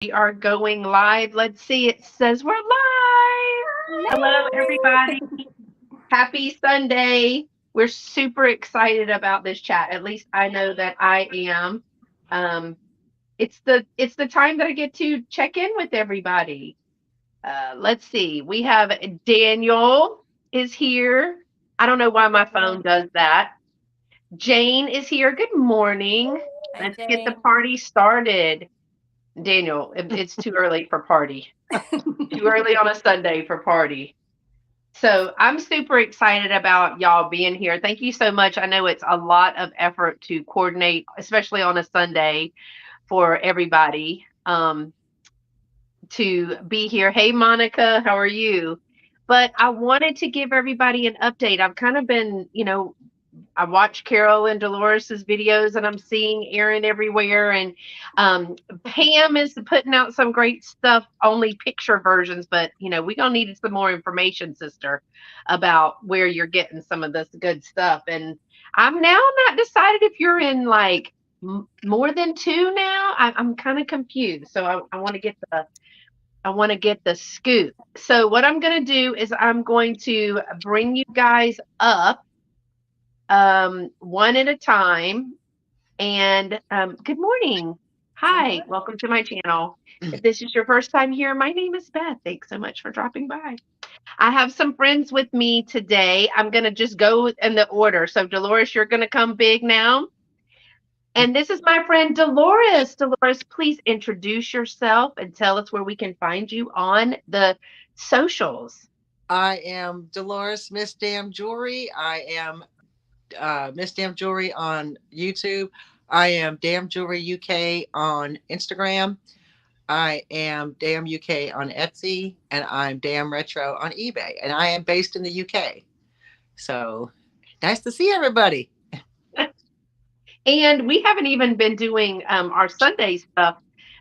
We are going live. Let's see. It says we're live. Hello, everybody. Happy Sunday. We're super excited about this chat. At least I know that I am. Um, it's the time that I get to check in with everybody. Let's see. We have Daniel is here. I don't know why my phone does that. Jane is here. Good morning. Hi, Let's get the Jane. party started. Daniel, it's too early for party. Too early on a Sunday for party. So I'm super excited about y'all being here. Thank you so much. I know it's a lot of effort to coordinate, especially on a Sunday for everybody to be here. Hey, Monica, how are you? But I wanted to give everybody an update. I've kind of been, I watch Carol and Dolores's videos, and I'm seeing Erin everywhere. And Pam is putting out some great stuff, only picture versions. But we're gonna need some more information, sister, about where you're getting some of this good stuff. And I'm now not decided if you're in like more than two now. I'm kind of confused, so I want to get the scoop. So what I'm going to do is I'm going to bring you guys up one at a time. And good morning. Good Hi, morning. welcome to my channel. If this is your first time here, my name is Beth. Thanks so much for dropping by. I have some friends with me today. I'm going to just go in the order. So, Dolores, you're going to come big now. And this is my friend Dolores. Dolores, please introduce yourself and tell us where we can find you on the socials. I am Dolores Miss Dam Jewelry. I am Miss Dam Jewelry on YouTube. I am Dam Jewelry UK on Instagram. I am Dam UK on Etsy, and I'm Dam Retro on eBay. And I am based in the UK. So nice to see everybody. And we haven't even been doing our Sunday stuff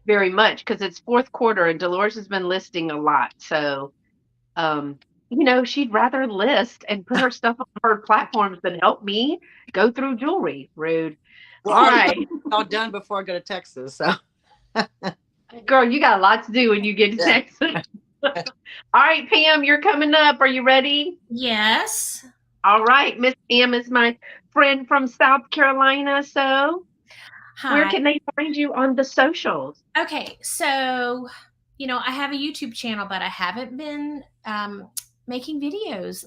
very much because it's fourth quarter and Dolores has been listing a lot. So, um, she'd rather list and put her stuff on her platforms than help me go through jewelry. Rude. Well, All I already got right. it all done before I go to Texas. So Girl, you got a lot to do when you get to yeah. Texas. All right, Pam, you're coming up. Are you ready? Yes. All right. Miss Pam is my friend from South Carolina. So, where Hi. can they find you on the socials? Okay. So, I have a YouTube channel, but I haven't been making videos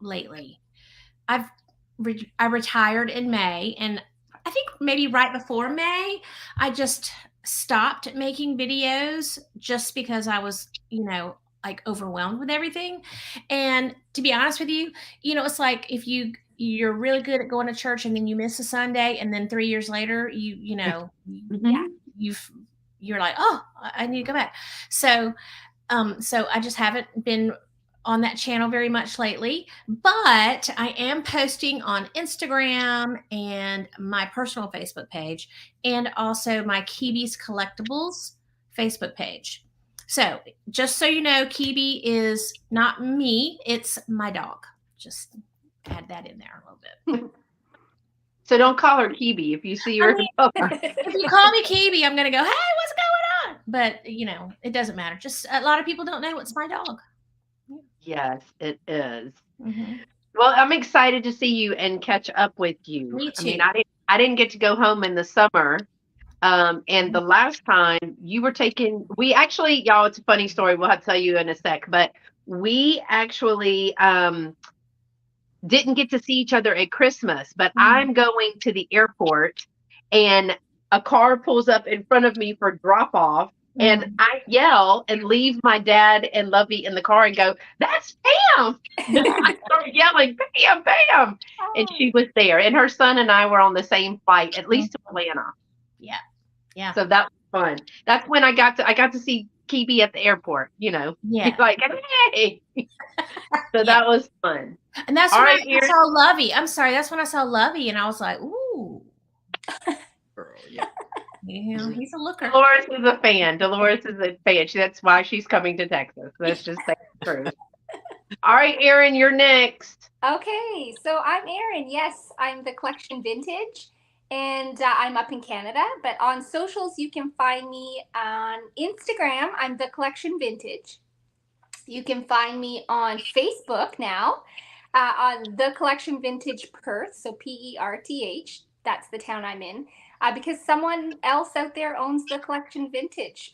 lately. I've I retired in May, and I think maybe right before May, I just stopped making videos just because I was, like overwhelmed with everything. And to be honest with you, it's like if you're really good at going to church and then you miss a Sunday, and then 3 years later yeah, Mhm. you've you're like, oh, I need to go back. So so I just haven't been on that channel very much lately, but I am posting on Instagram and my personal Facebook page, and also my Kibi's Collectibles Facebook page. So just so you know, Kibi is not me, it's my dog. Just add that in there a little bit. So don't call her Kibi if you see I her mean, in public. if you call me Kibi, I'm gonna go, hey, what's going on? But it doesn't matter. Just a lot of people don't know it's my dog. Yes, it is. Hmm. Well, I'm excited to see you and catch up with you. Me I mean, too. I didn't get to go home in the summer. And the last time you were taking, we actually, y'all, it's a funny story. We'll have to tell you in a sec, but we actually didn't get to see each other at Christmas. But Mhm. I'm going to the airport and a car pulls up in front of me for drop off. And Mhm. I yell and leave my dad and Lovey in the car and go, "That's Pam." I started yelling, "Pam, Pam." And Oh. she was there. And her son and I were on the same flight, at Mhm. least to Atlanta. Yeah. Yeah. So that was fun. That's when I got to see Kibi at the airport, Yeah. like, hey. So Yeah. that was fun. And that's All when right, I Erin. saw Lovey. I'm sorry. That's when I saw Lovey, and I was like, ooh, Girl, yeah. he's a looker. Dolores is a fan. Dolores is a fan. That's why she's coming to Texas. Let's just say the truth. All right, Erin, you're next. Okay, so I'm Erin. Yes, I'm the collection vintage, and I'm up in Canada. But on socials, you can find me on Instagram. I'm The Collection Vintage. You can find me on Facebook now on The Collection Vintage Perth, so Perth. That's the town I'm in. Because someone else out there owns The Collection Vintage.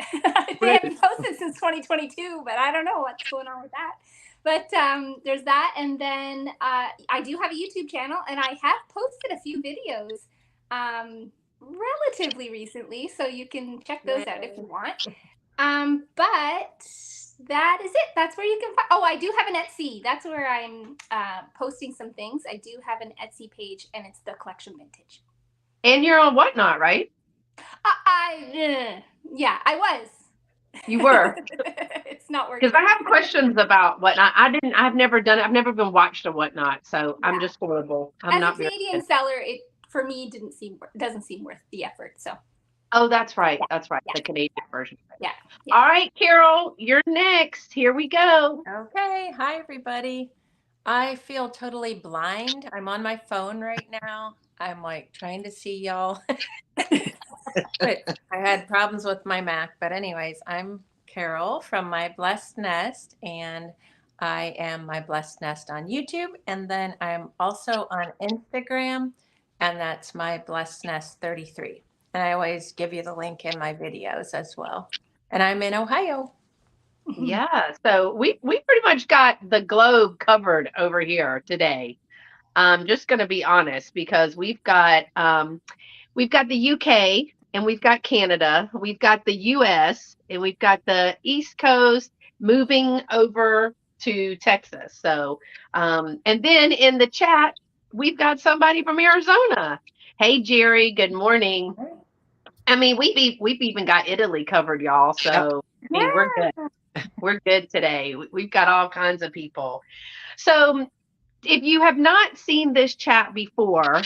They haven't posted since 2022, but I don't know what's going on with that. But there's that. And then I do have a YouTube channel, and I have posted a few videos relatively recently, so you can check those out if you want. But that is it. That's where you can find. Oh, I do have an Etsy. That's where I'm posting some things. I do have an Etsy page, and it's The Collection Vintage. And you're on Whatnot, right? Yeah, I was. You were. It's not working. Because I have questions about Whatnot. I've never done it. I've never been watched a Whatnot, so yeah. I'm just horrible. I'm As not a Canadian seller, it for me doesn't seem worth the effort. So. Oh, that's right. Yeah. That's right. Yeah. The Canadian version. Yeah. All right, Carol, you're next. Here we go. Okay. Hi, everybody. I feel totally blind. I'm on my phone right now. I'm like trying to see y'all. But I had problems with my Mac. But anyways, I'm Carol from My Blessed Nest, and I am My Blessed Nest on YouTube. And then I'm also on Instagram, and that's My Blessed Nest 33. And I always give you the link in my videos as well. And I'm in Ohio. Yeah, so we pretty much got the globe covered over here today. I'm just going to be honest, because we've got the UK, and we've got Canada, we've got the US, and we've got the East Coast moving over to Texas. So and then in the chat, we've got somebody from Arizona. Hey Jerry, good morning. I mean, we've even got Italy covered, y'all. So I mean, we're good. We're good today. We've got all kinds of people. So if you have not seen this chat before,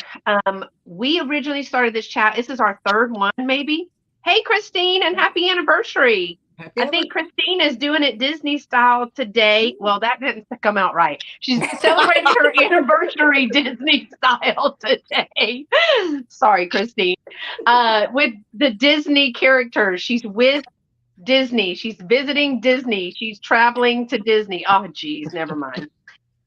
we originally started this chat. This is our third one, maybe. Hey, Christine, and happy anniversary. I think Christine is doing it Disney style today. Well, that didn't come out right. She's celebrating her anniversary Disney style today. Sorry, Christine. With the Disney characters. She's with Disney. She's visiting Disney. She's traveling to Disney. Oh, geez, never mind.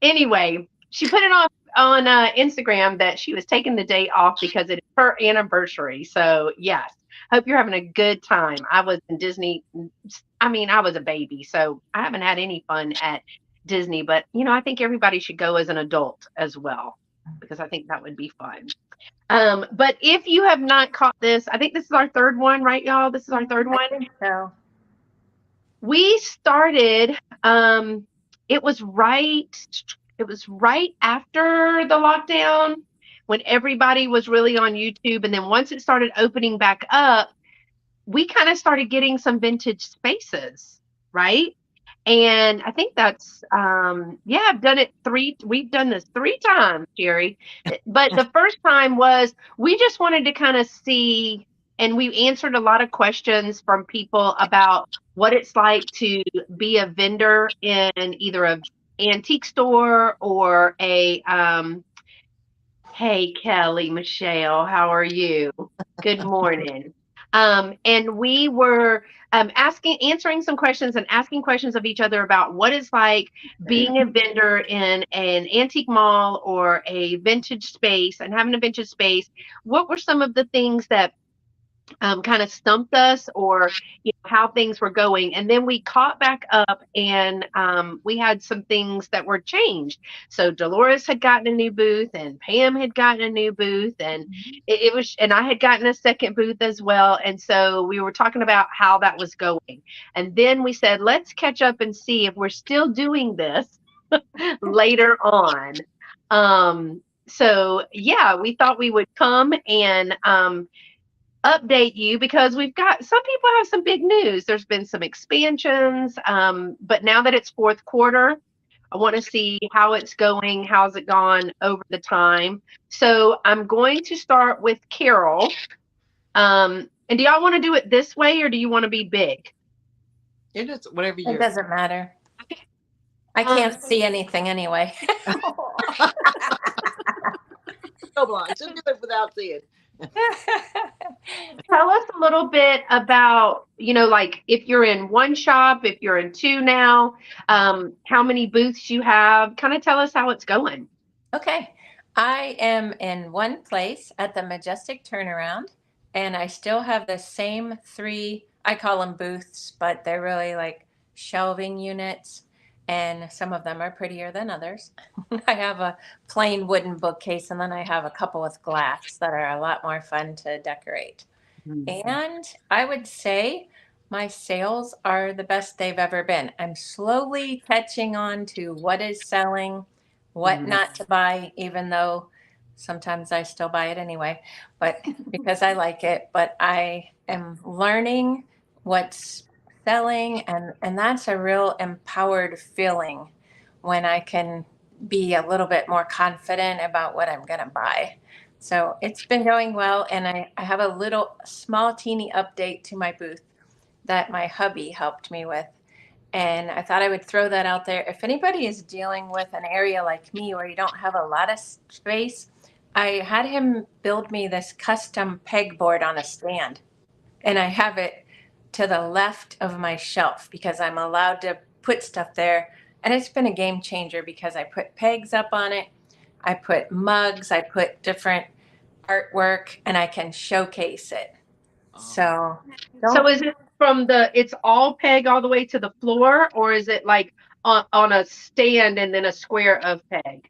Anyway, she put it on Instagram that she was taking the day off because it is her anniversary. So, yes. Hope you're having a good time. I was in Disney. I mean, I was a baby, so I haven't had any fun at Disney. But, I think everybody should go as an adult as well, because I think that would be fun. But if you have not caught this, I think this is our third one, right, y'all? This is our third one. I think so. We started, it was right after the lockdown, when everybody was really on YouTube. And then once it started opening back up, we kind of started getting some vintage spaces, right? And I think that's, we've done this 3 times, Jerry. But the first time was, we just wanted to kind of see, and we answered a lot of questions from people about what it's like to be a vendor in either an antique store or a, hey, Kelly, Michelle, how are you? Good morning. And we were answering some questions and asking questions of each other about what it's like being a vendor in an antique mall or a vintage space, and having a vintage space. What were some of the things that kind of stumped us, or how things were going? And then we caught back up, and we had some things that were changed. So Dolores had gotten a new booth, and Pam had gotten a new booth, and and I had gotten a second booth as well. And so we were talking about how that was going. And then we said, let's catch up and see if we're still doing this later on. So yeah, we thought we would come and update you, because we've got some people have some big news. There's been some expansions, but now that it's fourth quarter, I want to see how it's going. How's it gone over the time? So I'm going to start with Carol. And do y'all want to do it this way, or do you want to be big? It is whatever you. It doesn't matter. I can't see anything anyway. So blind. Just do it without seeing. Tell us a little bit about, like if you're in one shop, if you're in two now, how many booths you have. Kind of tell us how it's going. Okay. I am in one place at the Majestic Turnaround, and I still have the same three, I call them booths, but they're really like shelving units, and some of them are prettier than others. I have a plain wooden bookcase, and then I have a couple with glass that are a lot more fun to decorate. And I would say my sales are the best they've ever been. I'm slowly catching on to what is selling, what not to buy, even though sometimes I still buy it anyway, but because I like it. But I am learning what's selling, and that's a real empowered feeling when I can be a little bit more confident about what I'm going to buy. So it's been going well, and I have a little small teeny update to my booth that my hubby helped me with. And I thought I would throw that out there. If anybody is dealing with an area like me where you don't have a lot of space, I had him build me this custom pegboard on a stand. And I have it to the left of my shelf because I'm allowed to put stuff there. And it's been a game changer because I put pegs up on it. I put mugs, I put different artwork, and I can showcase it. So So don't is it it's all peg all the way to the floor, or is it like on a stand and then a square of peg?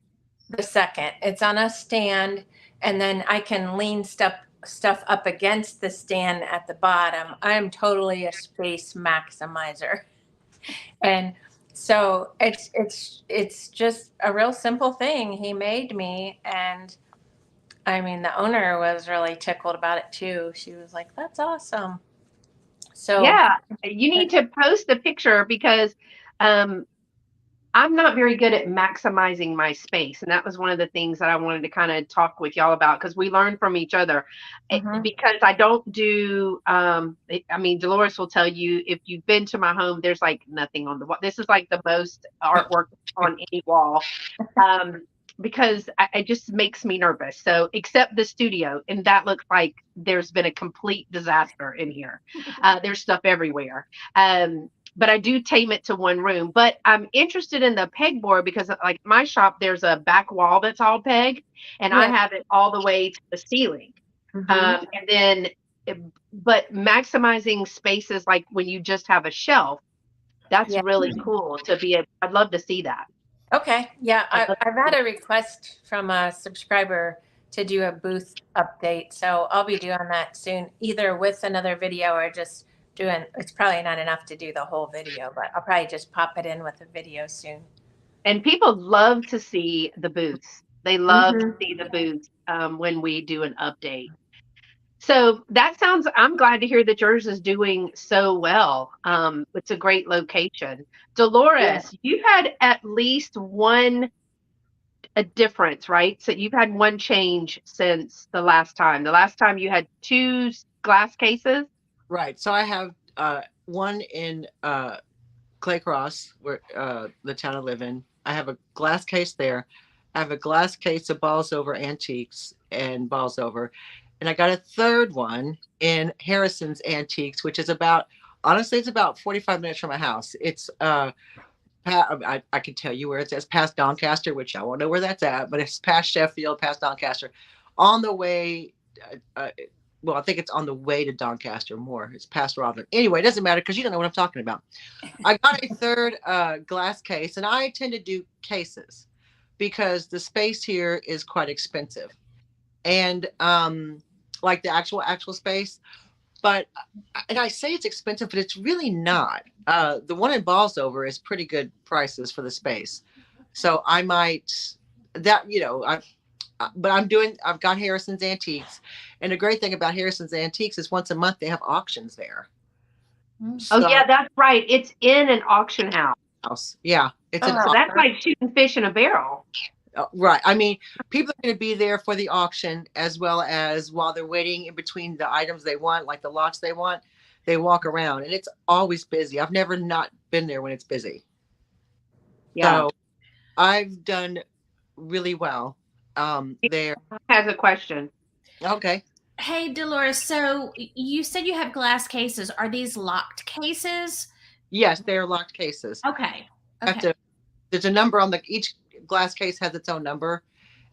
the second. It's on a stand, and then I can lean stuff up against the stand at the bottom. I am totally a space maximizer. And so it's just a real simple thing he made me, and I mean the owner was really tickled about it too. She was like, "That's awesome." So Yeah, you need to post a picture because um, I'm not very good at maximizing my space. And that was one of the things that I wanted to kind of talk with y'all about because we learn from each other. mhm. Because I don't do, I mean, Dolores will tell you if you've been to my home, there's like nothing on the wall. This is like the most artwork on any wall. Um, because it just makes me nervous. So, except the studio, and that looks like there's been a complete disaster in here. There's stuff everywhere. But I do tame it to one room. But I'm interested in the pegboard because, like my shop, there's a back wall that's all peg, and I Yeah. have it all the way to the ceiling. Mhm. And then, it- but maximizing spaces like when you just have a shelf, that's Yeah. really cool to be able. I'd love to see that. Okay. Yeah. I'd love I've to had see a request from a subscriber to do a booth update. So I'll be doing that soon, either with another video or just doing, it's probably not enough to do the whole video, but I'll probably just pop it in with a video soon. And people love to see the booths. They love to Hmm. see the booths when we do an update. So that sounds, I'm glad to hear that yours is doing so well. It's a great location. Yeah. Dolores, you've had at least one a difference, right? So you've had one change since the last time. The last time you had two glass cases. Right. So I have one in Clay Cross, where the town I live in. I have a glass case there. I have a glass case of Balls Over Antiques and Balls Over. And I got a third one in Harrison's Antiques, which is about, honestly, it's about 45 minutes from my house. It's, I can tell you where it says past Doncaster, which I won't know where that's at, but it's past Sheffield, past Doncaster, on the way. Well, I think it's on the way to Doncaster more. It's past Robin. Anyway, it doesn't matter because you don't know what I'm talking about. I got a third glass case, and I tend to do cases because the space here is quite expensive, and like the actual space. But and I say it's expensive, but it's really not. The one in Ballsover is pretty good prices for the space, so I might that but I've got Harrison's Antiques, and the great thing about Harrison's Antiques is once a month they have auctions there. Oh So yeah, that's right. It's in an auction house. yeah, it's an So Oh, that's like shooting fish in a barrel. right. I mean, people are going to be there for the auction as well as while they're waiting in between the items they want, like the lots they want. They walk around, and it's always busy. I've never not been there when it's busy. Yeah. So I've done really well there. Has a question. Okay. Hey, Dolores. So you said you have glass cases. Are these locked cases? Yes, they're locked cases. Okay. Have Okay. to. There's a number on each glass case has its own number,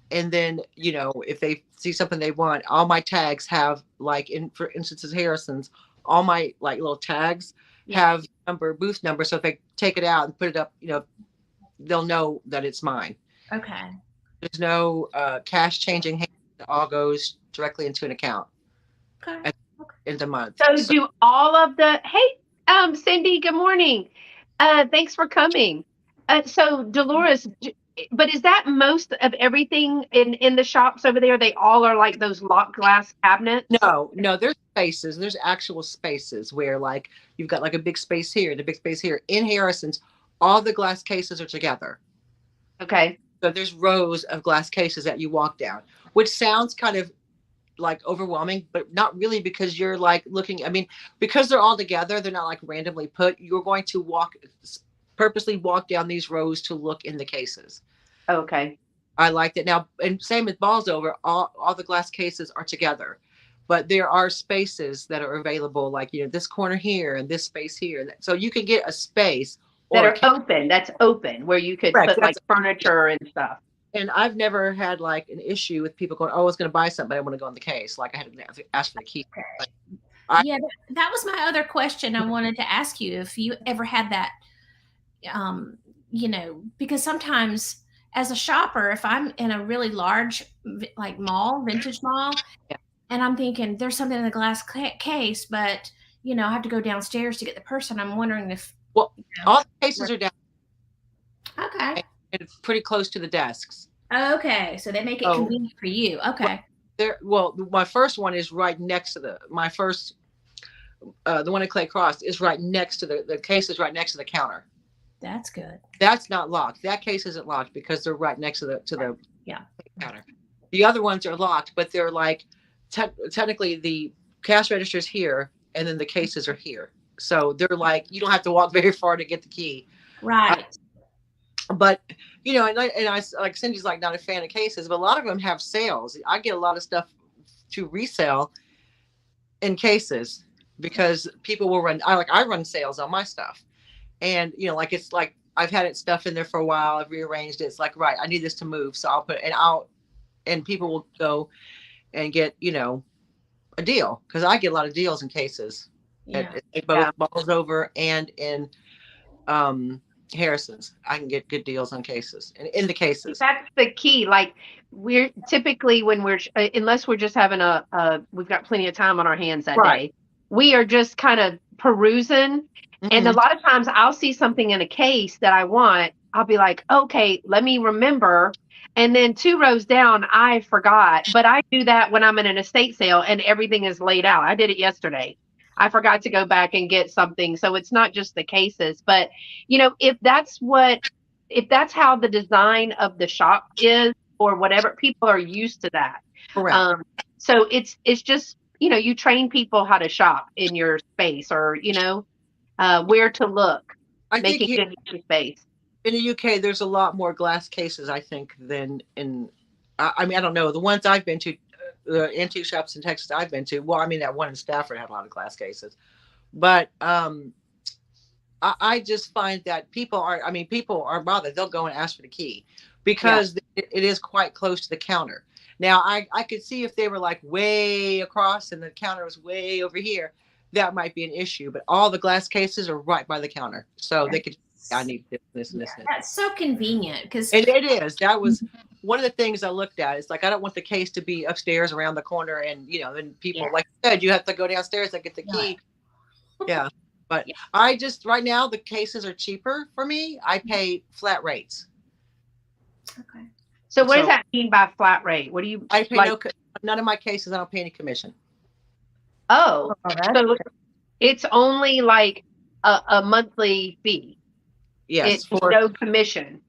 and then if they see something they want, all my tags have, like, for instances Harrison's, all my like little tags Yeah. have booth number, so if they take it out and put it up, they'll know that it's mine. Okay. There's no cash changing hands. It all goes directly into an account Okay. in the month. So do all of the, hey, Cindy, good morning. Thanks for coming. So Dolores, but is that most of everything in the shops over there? They all are like those locked glass cabinets? No, there's spaces. There's actual spaces where, like, you've got like a big space here and a big space here. In Harrison's, all the glass cases are together. Okay. So there's rows of glass cases that you walk down, which sounds kind of like overwhelming, but not really, because you're like looking, I mean, because they're all together, they're not like randomly put. You're going to purposely walk down these rows to look in the cases. Okay. I like that. Now, and same with balls over, all the glass cases are together, but there are spaces that are available, like, this corner here and this space here. So you can get a space That or are open. That's open where you could correct, put like furniture and stuff. and I've never had like an issue with people going, oh, I was going to buy something, but I want to go in the case. Like, I had to ask for the key. Yeah, that was my other question I wanted to ask you, if you ever had that, because sometimes as a shopper, if I'm in a really large like mall, vintage mall, Yeah. and I'm thinking there's something in the glass case, but I have to go downstairs to get the person. I'm wondering if Well, all the cases are down. Okay. And it's pretty close to the desks. Okay, so they make it convenient for you. Okay. Well, my first one is right next to the one at Clay Cross is right next to the case is right next to the counter. That's good. That's not locked. That case isn't locked because they're right next to the counter. The other ones are locked, but they're like technically the cash register's here and then the cases are here. So they're like, you don't have to walk very far to get the key. Right. But and I like, Cindy's like not a fan of cases, but a lot of them have sales. I get a lot of stuff to resell in cases because people will run. I run sales on my stuff, and like, it's like I've had stuff in there for a while. I've rearranged it. It's like, right, I need this to move, so I'll put it, and people will go and get a deal, because I get a lot of deals in cases. Yeah. At both balls over and in Harrison's. I can get good deals on cases and in the cases. That's the key. Like, we're typically, when we're unless we're just having we've got plenty of time on our hands that day, we are just kind of perusing. And a lot of times I'll see something in a case that I want. I'll be like, okay, let me remember. And then 2 rows down, I forgot. But I do that when I'm in an estate sale and everything is laid out. I did it yesterday. I forgot to go back and get something. So it's not just the cases, but if that's how the design of the shop is, or whatever, people are used to that. Correct. So it's just, you train people how to shop in your space, or, where to look, making good use of space. In the UK, there's a lot more glass cases, I think, than in, I mean, I don't know. The ones I've been to, the antique shops in Texas I've been to, well, I mean, that one in Stafford had a lot of glass cases. But I just find that people aren't bothered. They'll go and ask for the key because it is quite close to the counter. Now, I could see if they were like way across and the counter was way over here, that might be an issue. But all the glass cases are right by the counter. So they could, I need this and this. That's so convenient, because it is. That was one of the things I looked at. It's like, I don't want the case to be upstairs around the corner, and then people, like you said, you have to go downstairs and get the key. Yeah. But I just, right now, the cases are cheaper for me. I pay flat rates. Okay. So what does that mean by flat rate? What do you? I pay none of my cases. I don't pay any commission. Oh, so it's only like a monthly fee. Yes, it's for no commission.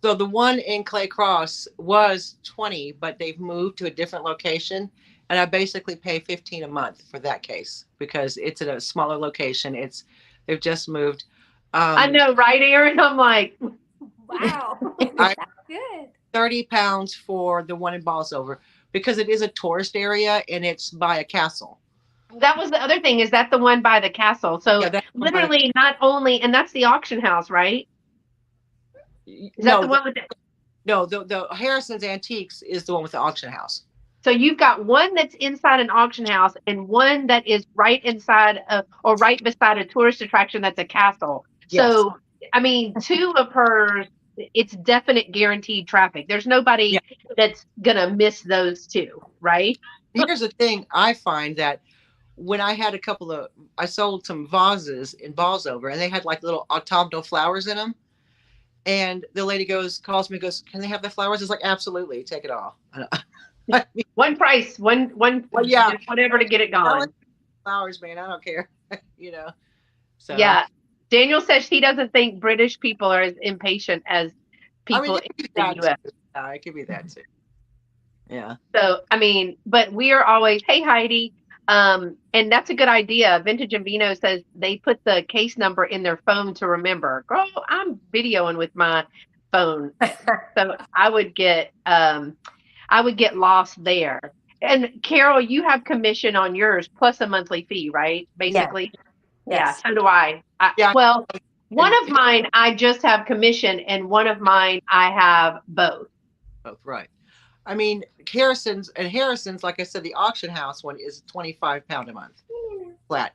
So the one in Clay Cross was $20, but they've moved to a different location, and I basically pay $15 a month for that case because it's at a smaller location. They've just moved. I know, right, Erin? I'm like, wow, that's good. £30 for the one in Balsover, because it is a tourist area and it's by a castle. That was the other thing. Is that the one by the castle? So Yeah, that's literally not only, and that's the auction house, right? Is that the one with the, no, the Harrison's Antiques is the one with the auction house. so you've got one that's inside an auction house and one that is right inside or right beside a tourist attraction that's a castle. Yes. So, I mean, two of hers, it's definite guaranteed traffic. There's nobody that's going to miss those two, right? Here's the thing. I find that when I had I sold some vases in Ballsover, and they had like little autumnal flowers in them. And the lady calls me, goes, "Can they have the flowers?" It's like, absolutely, take it all. I mean, One price, one, well, yeah, just whatever to get it gone. Flowers, man, I don't care. So yeah. Daniel says he doesn't think British people are as impatient as people in the US. Yeah, it could be that too. Yeah. So, I mean, but we are always, hey, Heidi. And that's a good idea. Vintage and Vino says they put the case number in their phone to remember. Girl, I'm videoing with my phone. So I would get lost there. And Carol, you have commission on yours plus a monthly fee, right? Basically. Yes. Yeah, so do I. Well, one of mine, I just have commission, and one of mine, I have both. Both, right. I mean, Harrison's, like I said, the auction house one is £25 a month flat.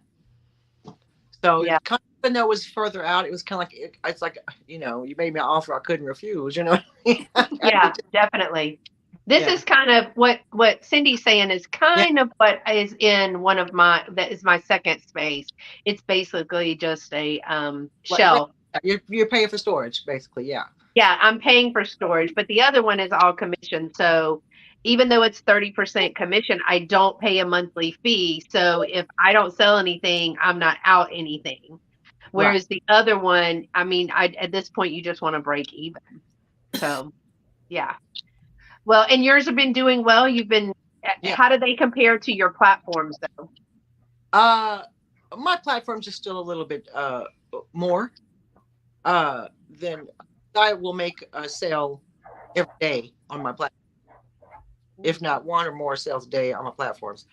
So yeah. Even though it was further out, it was kind of like, it's like, you made me an offer I couldn't refuse, Yeah, definitely. This is kind of what Cindy's saying is kind of what is in that is my second space. It's basically just a shelf. You're paying for storage, basically, yeah. Yeah, I'm paying for storage, but the other one is all commission. So even though it's 30% commission, I don't pay a monthly fee. So if I don't sell anything, I'm not out anything. Whereas the other one, I mean, at this point, you just want to break even. So, yeah. Well, and yours have been doing well. You've been, how do they compare to your platforms, though? My platforms are still a little bit more than I will make a sale every day on my platform, if not one or more sales a day on my platforms.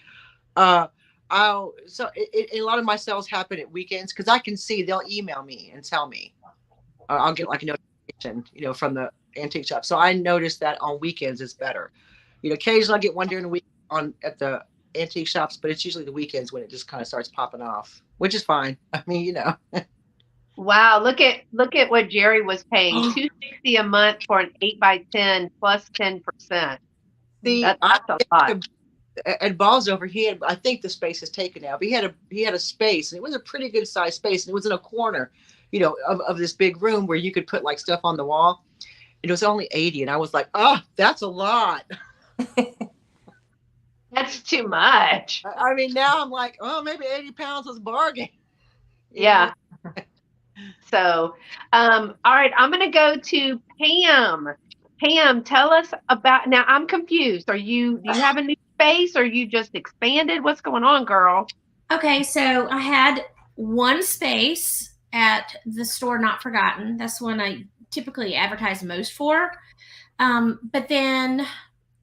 A lot of my sales happen at weekends because I can see they'll email me and tell me. I'll get like a notification, from the antique shop. So I noticed that on weekends is better. Occasionally I get one during the week at the antique shops, but it's usually the weekends when it just kind of starts popping off, which is fine. I mean, Wow, look at what Jerry was paying, $260 a month for an 8x10 plus 10%. See, that's a lot. At Ballsover, I think the space is taken now, but he had a space, and it was a pretty good sized space, and it was in a corner, of this big room where you could put like stuff on the wall. It was only 80, and I was like, oh, that's a lot. That's too much. I mean, now I'm like, oh, maybe 80 pounds was a bargain. Yeah. So, all right, I'm going to go to Pam. Pam, tell us about, now I'm confused. Do you have a new space or you just expanded? What's going on, girl? Okay, so I had one space at the store Not Forgotten. That's one I typically advertise most for. But then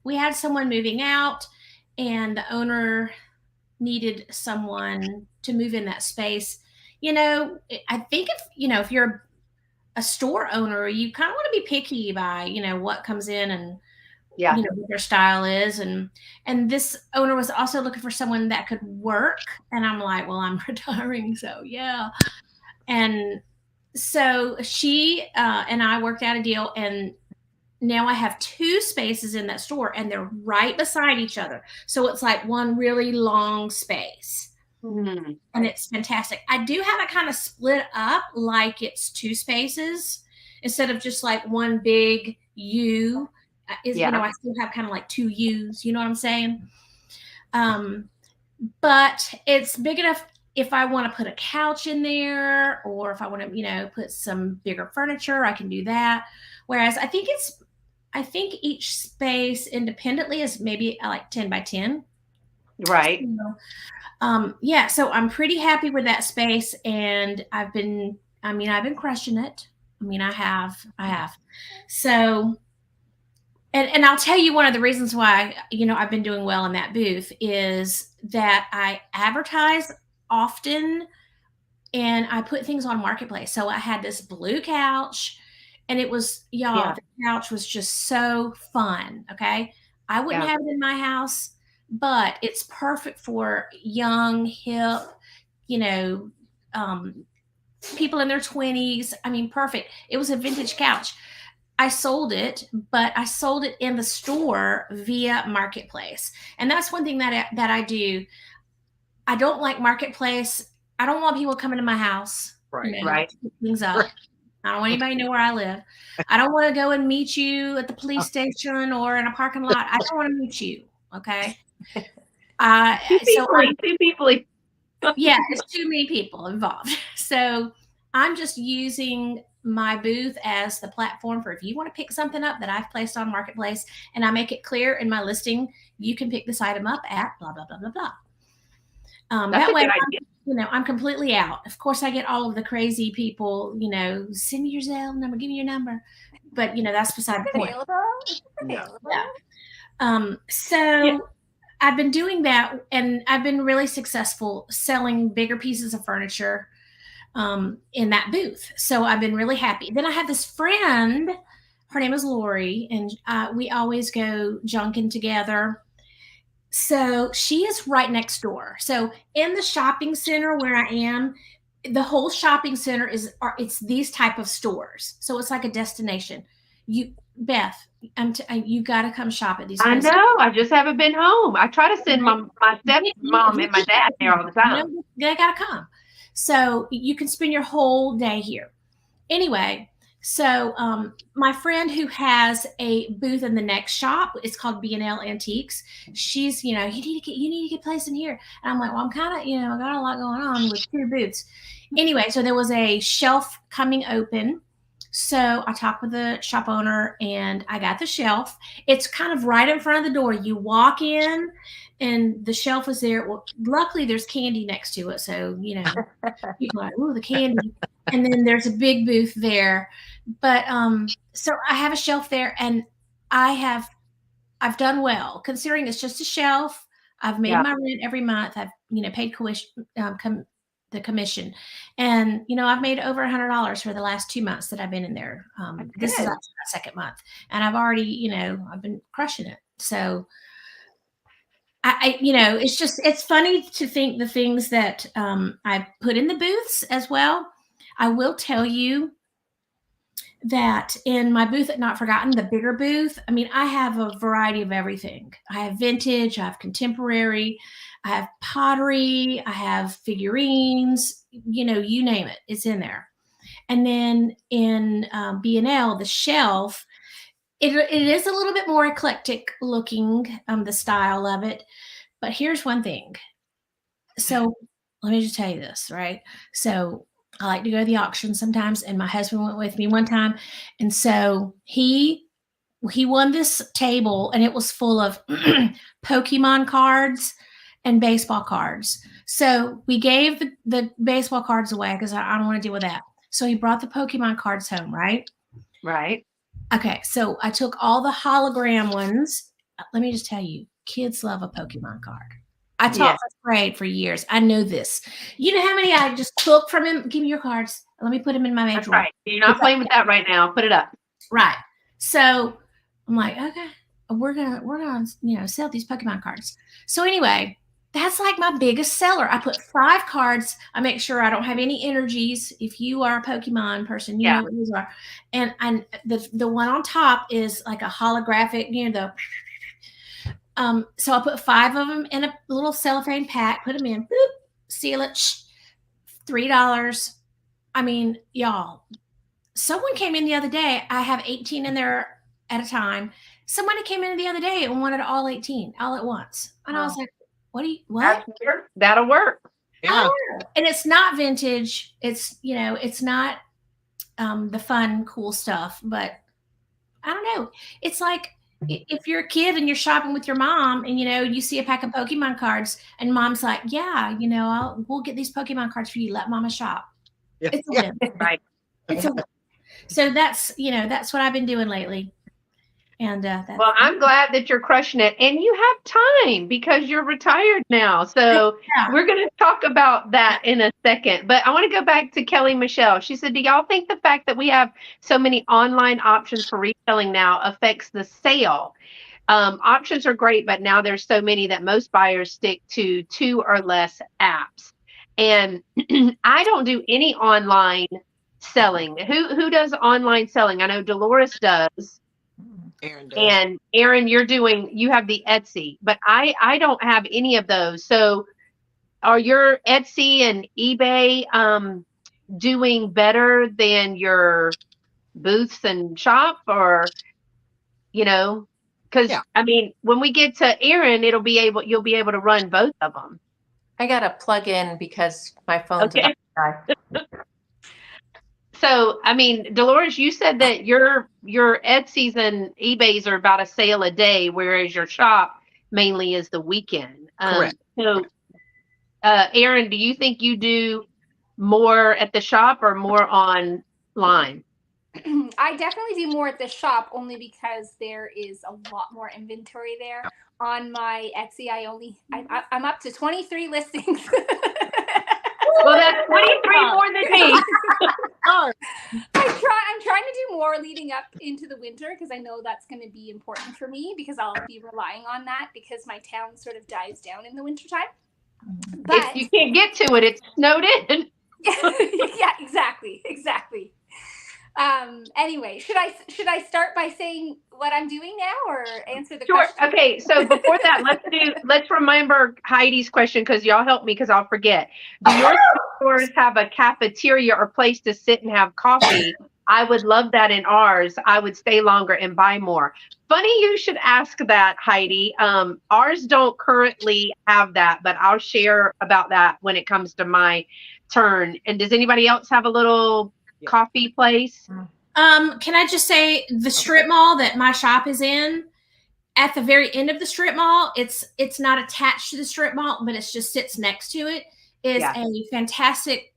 we had someone moving out and the owner needed someone to move in that space. I think if you're a store owner, you kind of want to be picky by, what comes in and what their style is. And this owner was also looking for someone that could work. And I'm like, well, I'm retiring. So yeah. And so she and I worked out a deal, and now I have two spaces in that store and they're right beside each other. So it's like one really long space. Mm-hmm. And it's fantastic. I do have it kind of split up like it's two spaces instead of just like one big U. I still have kind of like two U's, you know what I'm saying? But it's big enough if I want to put a couch in there, or if I want to, put some bigger furniture, I can do that. Whereas I think each space independently is maybe like 10 by 10. Right. So I'm pretty happy with that space, and I've been crushing it. I mean, I have. So, And I'll tell you one of the reasons why, I've been doing well in that booth is that I advertise often and I put things on Marketplace. So I had this blue couch and it was, y'all, the couch was just so fun. Okay. I wouldn't have it in my house, but it's perfect for young, hip, people in their 20s. I mean, perfect. It was a vintage couch. I sold it, but I sold it in the store via Marketplace. And that's one thing that I do. I don't like Marketplace. I don't want people coming to my house, Right. to pick things up. I don't want anybody to know where I live. I don't want to go and meet you at the police station or in a parking lot. I don't want to meet you. Okay. Two people. Yeah, it's too many people involved. So I'm just using my booth as the platform for if you want to pick something up that I've placed on Marketplace, and I make it clear in my listing, you can pick this item up at blah, blah, blah, blah, blah. That way, I'm completely out. Of course, I get all of the crazy people, send me your Zelle number, give me your number. But, that's beside the point. So I've been doing that, and I've been really successful selling bigger pieces of furniture in that booth. So I've been really happy. Then I have this friend, her name is Lori, and we always go junking together. So she is right next door. So in the shopping center where I am, the whole shopping center it's these type of stores. So it's like a destination. Beth, you got to come shop at these places. I know. I just haven't been home. I try to send my stepmom and my dad there all the time. They got to come. So you can spend your whole day here. Anyway, so my friend who has a booth in the next shop, it's called B&L Antiques. She's, you need to get placed in here. And I'm like, well, I'm kind of, I got a lot going on with 2 booths. Anyway, so there was a shelf coming open. So I talked with the shop owner and I got the shelf. It's kind of right in front of the door. You walk in and the shelf is there. Well, luckily there's candy next to it. So, people are like, ooh, the candy. And then there's a big booth there. But so I have a shelf there and I've done well considering it's just a shelf. I've made my rent every month. I've, paid the commission. And, I've made over $100 for the last 2 months that I've been in there. This is actually my second month and I've already, I've been crushing it. So it's funny to think the things that I put in the booths as well. I will tell you that in my booth at Not Forgotten, the bigger booth, I have a variety of everything. I have vintage, I have contemporary, I have pottery, I have figurines, you name it, it's in there. And then in B&L, the shelf, it is a little bit more eclectic looking, the style of it. But here's one thing. So let me just tell you this, right? So I like to go to the auction sometimes, and my husband went with me one time. And so he won this table, and it was full of Pokemon cards and baseball cards. So we gave the baseball cards away because I don't want to deal with that. So he brought the Pokemon cards home, right? Right. Okay, so I took all the hologram ones. Let me just tell you, kids love a Pokemon card. I taught first grade for years. I know this. You know how many I just took from him? Give me your cards. Let me put them in my major. Right. You're not playing with that right now. Put it up. Right. So I'm like, okay, we're gonna sell these Pokemon cards. So anyway, that's like my biggest seller. I put 5 cards. I make sure I don't have any energies. If you are a Pokemon person, you know what these are. And the one on top is like a holographic, so I put 5 of them in a little cellophane pack, put them in, boop, seal it, $3. Y'all, someone came in the other day. I have 18 in there at a time. Somebody came in the other day and wanted all 18 all at once. And I was like, what? That'll work. Yeah. And it's not vintage. It's, it's not the fun, cool stuff, but I don't know. It's like, if you're a kid and you're shopping with your mom and, you see a pack of Pokemon cards and mom's like, we'll get these Pokemon cards for you. Let mama shop. Yeah. It's a win. Right. It's a win. So that's what I've been doing lately. And that's Well, I'm glad that you're crushing it, and you have time because you're retired now. So yeah. we're going to talk about that in a second. But I want to go back to Kelly Michelle. She said, do y'all think the fact that we have so many online options for reselling now affects the sale? Options are great, but now there's so many that most buyers stick to 2 or less apps. And I don't do any online selling. Who does online selling? I know Dolores does. Erin does. And Erin, you have the Etsy, but I don't have any of those. So are your Etsy and eBay doing better than your booths and shop, or because Yeah. I mean, when we get to Erin, you'll be able to run both of them. I got to plug in because my phone's Okay. about to die. So, I mean, Dolores, you said that your Etsy's and eBay's are about a sale a day, whereas your shop mainly is the weekend. Correct. So, Erin, do you think you do more at the shop or more online? I definitely do more at the shop only because there is a lot more inventory there. On my Etsy, I'm up to 23 listings. Well, that's 23 more than me. I'm trying to do more leading up into the winter because I know that's going to be important for me because I'll be relying on that because my town sort of dies down in the wintertime. But If you can't get to it, it's snowed in. yeah, exactly. Anyway, should I start by saying what I'm doing now or answer the question? Okay, so before that, let's remember Heidi's question because y'all help me because I'll forget. Do your stores have a cafeteria or place to sit and have coffee? I would love that in ours. I would stay longer and buy more. Funny you should ask that, Heidi. Ours don't currently have that, but I'll share about that when it comes to my turn. And does anybody else have a little coffee place? Can I just say the strip mall that my shop is in, at the very end of the strip mall, it's not attached to the strip mall, but it just sits next to it, is a fantastic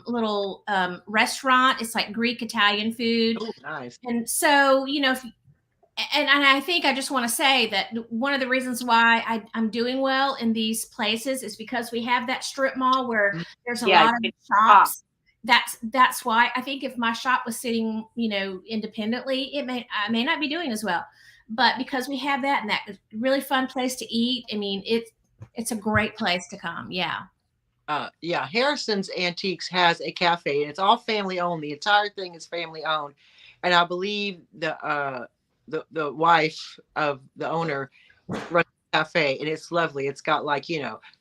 little restaurant. It's like Greek Italian food. Oh, nice. And so, and I think I just want to say that one of the reasons why I'm doing well in these places is because we have that strip mall where there's a lot of shops. That's why I think if my shop was sitting, independently, I may not be doing as well. But because we have that and that really fun place to eat, I mean, it's a great place to come. Yeah. Yeah, Harrison's Antiques has a cafe, and it's all family owned. The entire thing is family owned, and I believe the wife of the owner runs the cafe, and it's lovely. It's got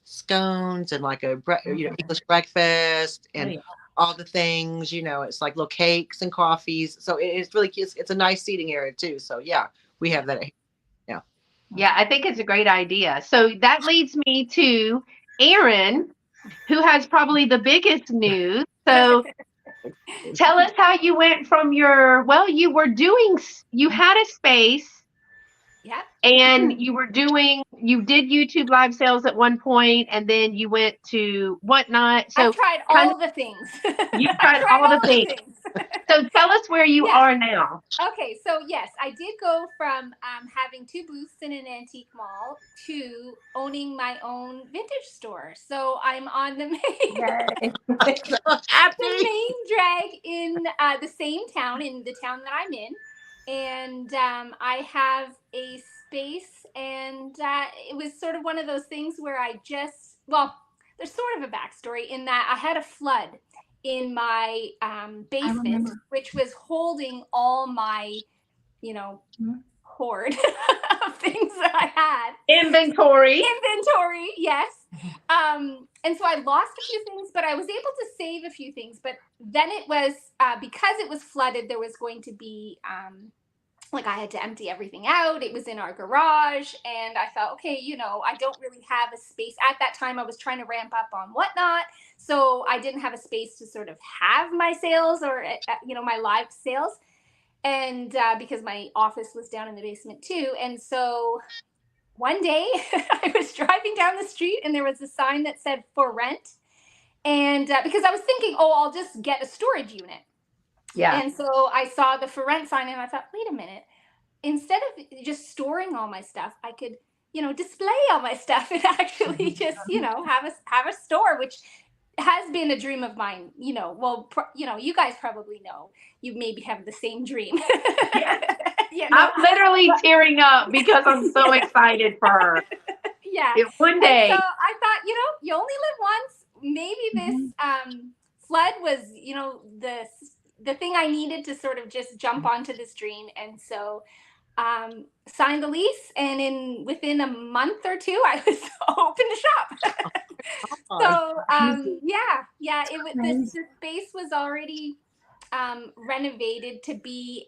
scones and like a English breakfast and all the things. It's like little cakes and coffees. So it's really cute. It's a nice seating area too. So yeah, we have that. Yeah. Yeah, I think it's a great idea. So that leads me to Erin, who has probably the biggest news. So tell us how you went from you had a space. Yeah. And you did YouTube live sales at one point, and then you went to whatnot. So I tried all the things. You tried all the things. So tell us where you are now. Okay, so yes, I did go from having 2 booths in an antique mall to owning my own vintage store. So I'm on the main drag in the same town, in the town that I'm in. And I have a space, and it was sort of one of those things where there's sort of a backstory in that I had a flood in my basement, which was holding all my, hoard of things that I had. Inventory, yes. And so I lost a few things, but I was able to save a few things. But then it was, because it was flooded, there was going to be, I had to empty everything out. It was in our garage. And I thought, okay, I don't really have a space. At that time, I was trying to ramp up on whatnot. So I didn't have a space to sort of have my sales or, my live sales. And because my office was down in the basement too. And so one day I was driving down the street and there was a sign that said for rent. And because I was thinking, I'll just get a storage unit. Yeah. And so I saw the for rent sign and I thought, wait a minute, instead of just storing all my stuff, I could, display all my stuff and actually just, have a store, which has been a dream of mine. Well, you guys probably know. You maybe have the same dream. I'm literally tearing up because I'm so excited for her. Yeah. One day. And so I thought, you only live once. Maybe this flood was, the thing I needed to sort of just jump onto this dream. And so signed the lease, and within a month or two, I was open to shop. So the space was already renovated to be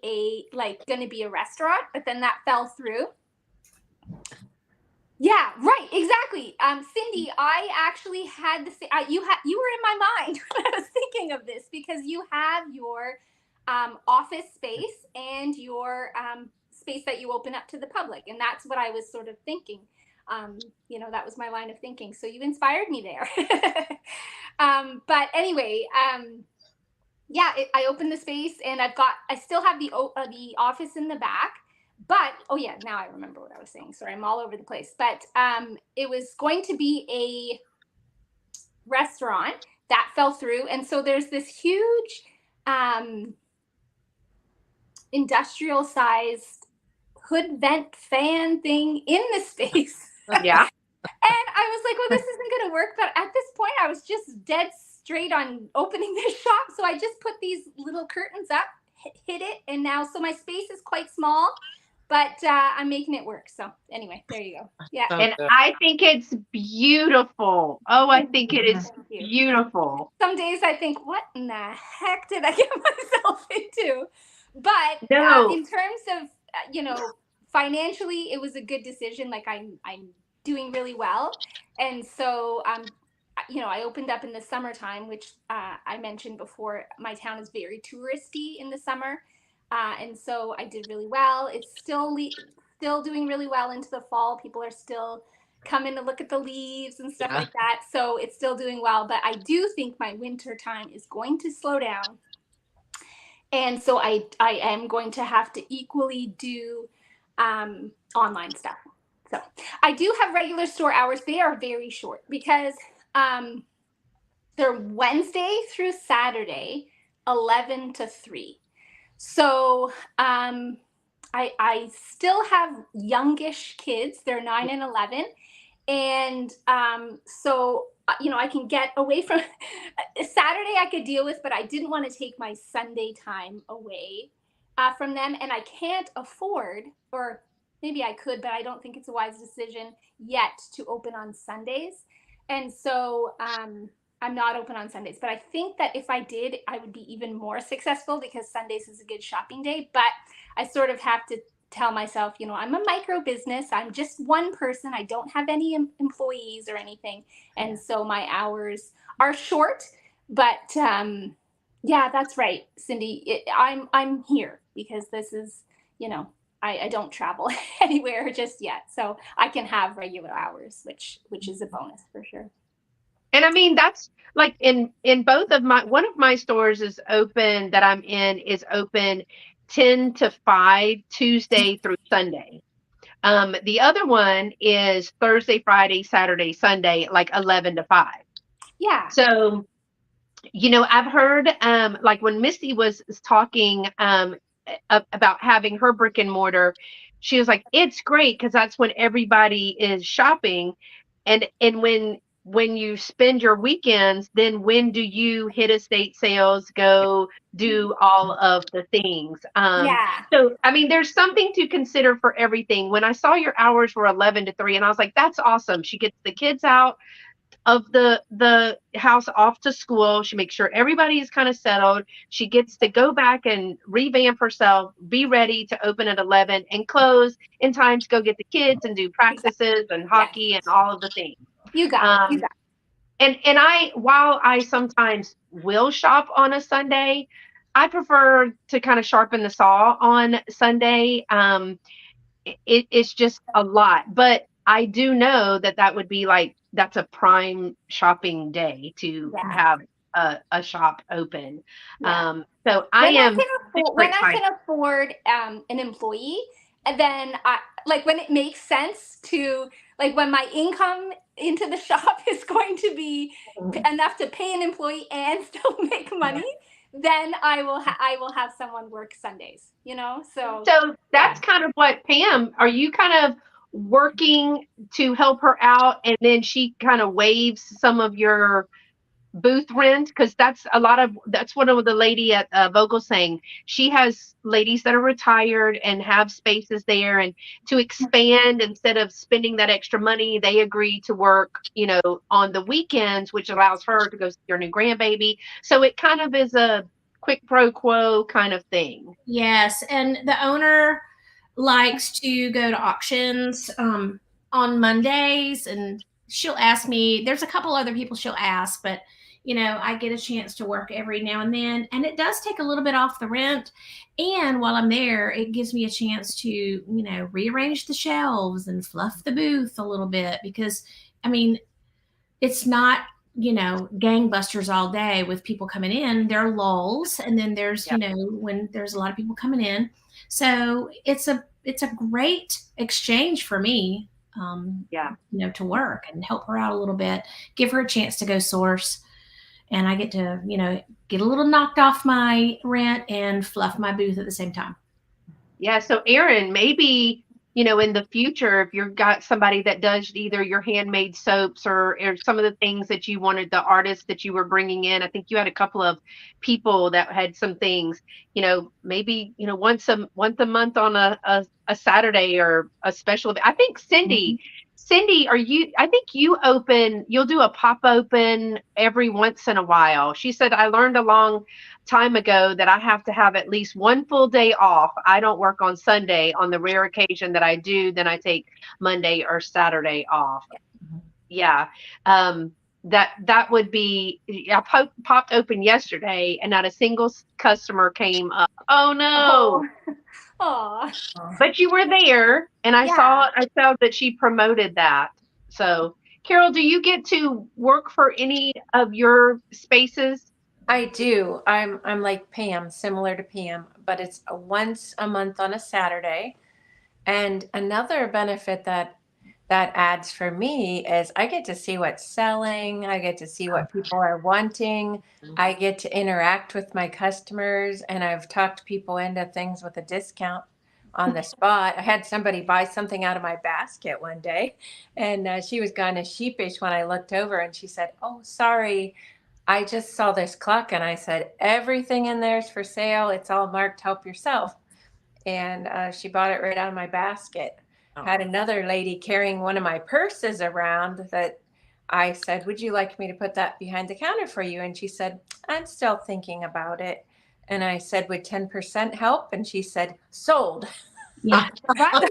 going to be a restaurant, but then that fell through. Yeah, right, exactly. Cindy, I actually had the you were in my mind when I was thinking of this, because you have your office space and your space that you open up to the public, and that's what I was sort of thinking. That was my line of thinking. So you inspired me there. But anyway, I opened the space, and I still have the office in the back. But now I remember what I was saying. Sorry, I'm all over the place. But it was going to be a restaurant that fell through, and so there's this huge industrial sized hood vent fan thing in the space. Yeah. And I was like, well, this isn't going to work. But at this point, I was just dead straight on opening this shop. So I just put these little curtains up, hit it. And now, so my space is quite small, but I'm making it work. So anyway, there you go. Yeah. And I think it's beautiful. Oh, I think it is beautiful. Some days I think, what in the heck did I get myself into? But in terms of, financially, it was a good decision. Like I'm doing really well. And so, I opened up in the summertime, which I mentioned before. My town is very touristy in the summer. And so I did really well. It's still doing really well into the fall. People are still coming to look at the leaves and stuff like that. So it's still doing well. But I do think my winter time is going to slow down. And so I am going to have to equally do online stuff. So I do have regular store hours. They are very short because they're Wednesday through Saturday, 11 to 3. So I still have youngish kids. They're 9 and 11. And so, I can get away from Saturday I could deal with, but I didn't want to take my Sunday time away from them. And I can't afford, or maybe I could, but I don't think it's a wise decision yet to open on Sundays. And so I'm not open on Sundays. But I think that if I did, I would be even more successful, because Sundays is a good shopping day. But I sort of have to tell myself, I'm a micro business. I'm just one person. I don't have any employees or anything. And so my hours are short. But that's right, Cindy. I'm here because this is, I don't travel anywhere just yet. So I can have regular hours, which is a bonus for sure. And I mean, that's like in both of one of my stores is open, that I'm in is open 10 to 5, Tuesday through Sunday. The other one is Thursday, Friday, Saturday, Sunday, like 11 to 5. Yeah. So, I've heard, like when Misty was talking about having her brick and mortar, she was like, it's great because that's when everybody is shopping. And when you spend your weekends, then when do you hit estate sales, go do all of the things? So, I mean, there's something to consider for everything. When I saw your hours were 11 to 3, and I was like, that's awesome. She gets the kids out of the house off to school. She makes sure everybody is kind of settled. She gets to go back and revamp herself, be ready to open at 11 and close in time to go get the kids and do practices and hockey and all of the things. You got it. And while I sometimes will shop on a Sunday, I prefer to kind of sharpen the saw on Sunday. It's just a lot, but I do know that would be like, that's a prime shopping day to have a shop open. So I can afford an employee, And then like when it makes sense to, like when my income into the shop is going to be enough to pay an employee and still make money, then I will have someone work Sundays, you know? So that's kind of what, Pam, are you kind of working to help her out, and then she kind of waives some of your booth rent? Because that's what the lady at Vogel saying. She has ladies that are retired and have spaces there, and to expand, instead of spending that extra money, they agree to work, on the weekends, which allows her to go see her new grandbaby. So it kind of is a quick pro quo kind of thing. Yes, and the owner likes to go to auctions on Mondays, and she'll ask me. There's a couple other people she'll ask, but I get a chance to work every now and then, and it does take a little bit off the rent. And while I'm there, it gives me a chance to rearrange the shelves and fluff the booth a little bit, because I mean, it's not gangbusters all day with people coming in. There are lulls, and then there's when there's a lot of people coming in. So it's a great exchange for me, to work and help her out a little bit, give her a chance to go source, and I get to get a little knocked off my rent and fluff my booth at the same time. Yeah. So Erin, maybe in the future, if you've got somebody that does either your handmade soaps or some of the things that you wanted, the artists that you were bringing in, I think you had a couple of people that had some things, maybe, once a month on a Saturday or a special. I think Cindy, I think you'll do a pop open every once in a while. She said, I learned a long time ago that I have to have at least one full day off. I don't work on Sunday. On the rare occasion that I do, then I take Monday or Saturday off. Yeah. That would be, I popped open yesterday and not a single customer came up. Oh no. Oh. But you were there, and I saw that she promoted that. So Carol, do you get to work for any of your spaces? I do. I'm like Pam, similar to Pam, but it's once a month on a Saturday. And another benefit that adds for me is I get to see what's selling. I get to see what people are wanting. I get to interact with my customers, and I've talked people into things with a discount on the spot. I had somebody buy something out of my basket one day, and she was kind of sheepish when I looked over, and she said, "Oh, sorry, I just saw this clock." And I said, "Everything in there is for sale. It's all marked, help yourself." And she bought it right out of my basket. Had another lady carrying one of my purses around that I said, "Would you like me to put that behind the counter for you?" And she said, "I'm still thinking about it." And I said, "Would 10% help?" And she said, "Sold." Yeah. Right.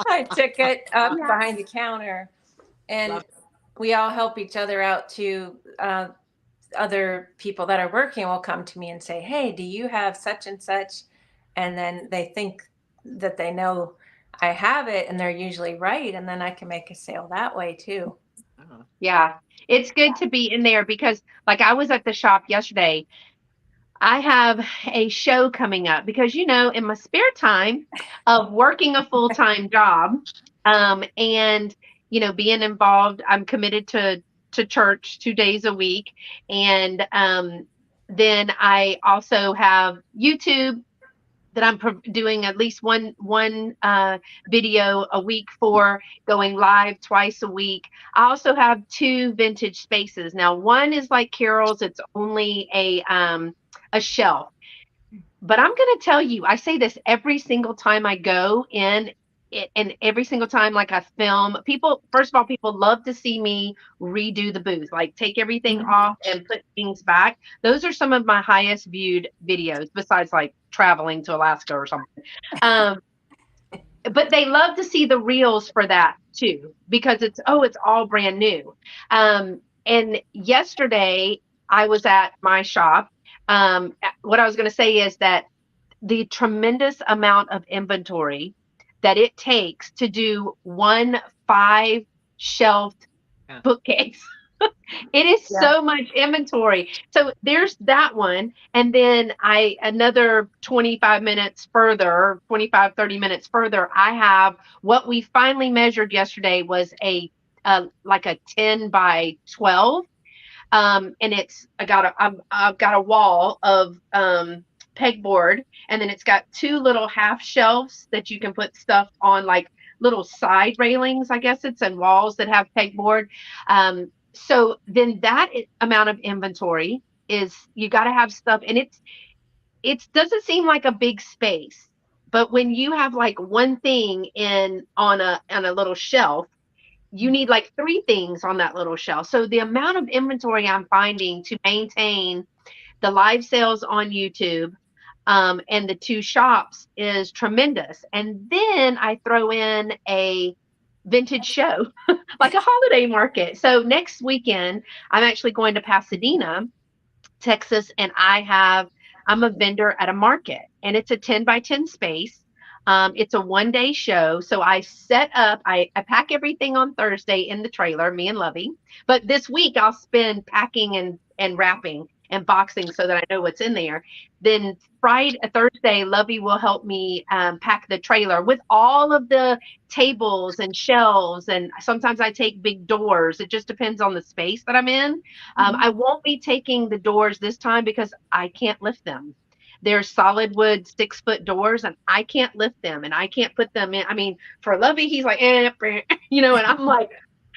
I took it up behind the counter, and we all help each other out too. Other people that are working will come to me and say, "Hey, do you have such and such?" And then they think that they know I have it, and they're usually right. And then I can make a sale that way too. Yeah, it's good to be in there because, like, I was at the shop yesterday. I have a show coming up because, in my spare time of working a full-time job, and, being involved, I'm committed to church 2 days a week. And then I also have YouTube that I'm doing at least one video a week for, going live twice a week. I also have 2 vintage spaces. Now, one is like Carol's; it's only a shelf. But I'm going to tell you, I say this every single time I go in, and every single time, like, I film, first of all, people love to see me redo the booth, like take everything off and put things back. Those are some of my highest viewed videos, besides like traveling to Alaska or something. But they love to see the reels for that too, because it's all brand new. And yesterday I was at my shop. What I was going to say is that the tremendous amount of inventory that it takes to do one 5 shelved bookcase. It is Yeah. so much inventory. So there's that one. And then another 25 minutes further, 25, 30 minutes further, I have what we finally measured yesterday was like a 10 by 12. And I've got a wall of pegboard, and then it's got two little half shelves that you can put stuff on, like little side railings, I guess it's, and walls that have pegboard. So then amount of inventory is, you got to have stuff, and it doesn't seem like a big space, but when you have like one thing on a little shelf, you need like three things on that little shelf. So the amount of inventory I'm finding to maintain the live sales on YouTube, and the two shops is tremendous. And then I throw in a vintage show, like a holiday market. So next weekend, I'm actually going to Pasadena, Texas, and I'm a vendor at a market, and it's a 10 by 10 space. It's a 1 day show. So I pack everything on Thursday in the trailer, me and Lovey. But this week I'll spend packing and wrapping and boxing so that I know what's in there. Then Thursday, Lovey will help me pack the trailer with all of the tables and shelves. And sometimes I take big doors. It just depends on the space that I'm in. I won't be taking the doors this time because I can't lift them. They're solid wood 6-foot doors, and I can't lift them, and I can't put them in. I mean, for Lovey, he's like, and I'm like,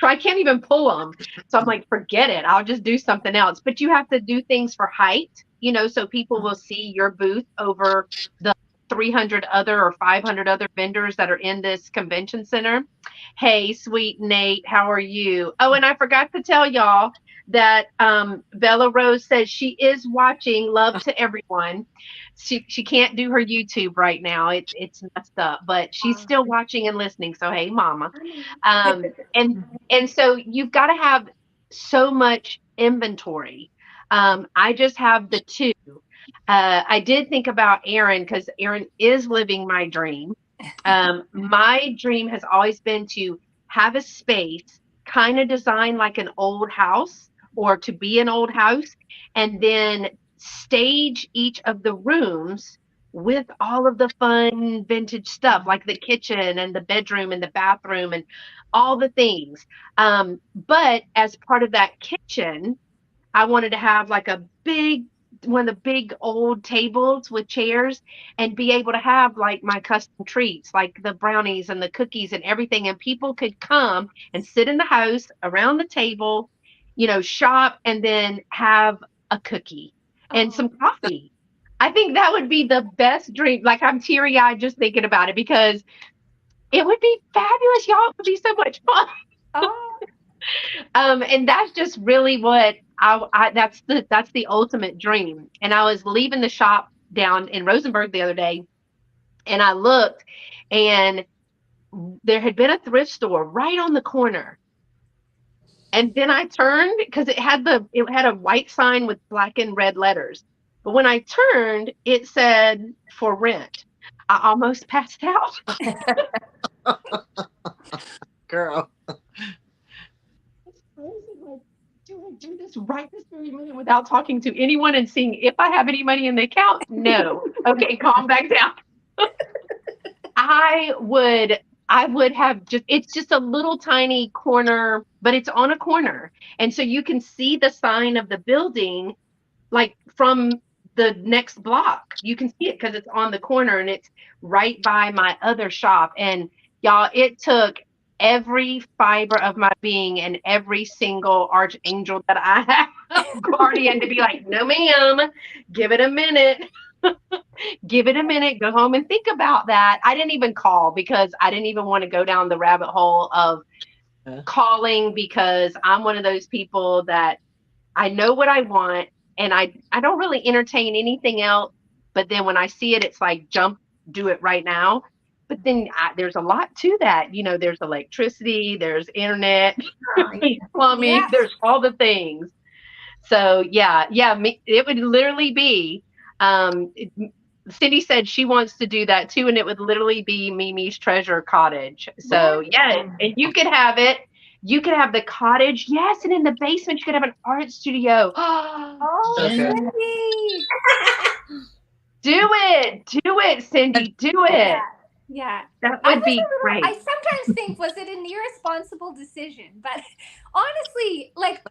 I can't even pull them. So I'm like, forget it. I'll just do something else. But you have to do things for height, so people will see your booth over the 300 other or 500 other vendors that are in this convention center. Hey, sweet Nate, how are you? Oh, and I forgot to tell y'all that Bella Rose says she is watching. Love to everyone. She can't do her YouTube right now. It's messed up, but she's still watching and listening. So hey, mama. Um, and so you've got to have so much inventory. I just have the two. I did think about Erin, because Erin is living my dream. My dream has always been to have a space kind of designed like an old house, or to be an old house, and then stage each of the rooms with all of the fun vintage stuff, like the kitchen and the bedroom and the bathroom and all the things. But as part of that kitchen, I wanted to have like one of the big old tables with chairs, and be able to have like my custom treats, like the brownies and the cookies and everything. And people could come and sit in the house around the table, shop, and then have a cookie and some coffee. I think that would be the best dream. Like, I'm teary eyed just thinking about it, because it would be fabulous, y'all. It would be so much fun. Oh, And that's just really what that's the ultimate dream. And I was leaving the shop down in Rosenberg the other day, and I looked, and there had been a thrift store right on the corner. And then I turned, because it had a white sign with black and red letters. But when I turned, it said for rent. I almost passed out. Girl. It's crazy. Like, do I do this right this very minute without talking to anyone and seeing if I have any money in the account? No. Okay, calm back down. I would have it's just a little tiny corner, but it's on a corner. And so you can see the sign of the building, like from the next block. You can see it because it's on the corner, and it's right by my other shop. And y'all, it took every fiber of my being and every single archangel that I have, guardian, to be like, no, ma'am, give it a minute. Give it a minute, go home and think about that. I didn't even call, because I didn't even want to go down the rabbit hole of calling, because I'm one of those people that I know what I want, and I don't really entertain anything else. But then when I see it, it's like, jump, do it right now. But then there's a lot to that. There's electricity, there's internet, plumbing, yes. there's all the things. So yeah, it would literally be, Cindy said she wants to do that too, and it would literally be Mimi's treasure cottage. So yeah, and you could have it. You could have the cottage. Yes. And in the basement, you could have an art studio. Oh, Okay. Cindy. Do it, Cindy. Do it. Yeah. That I would was be a little, I great. sometimes think, was it an irresponsible decision? But honestly, like,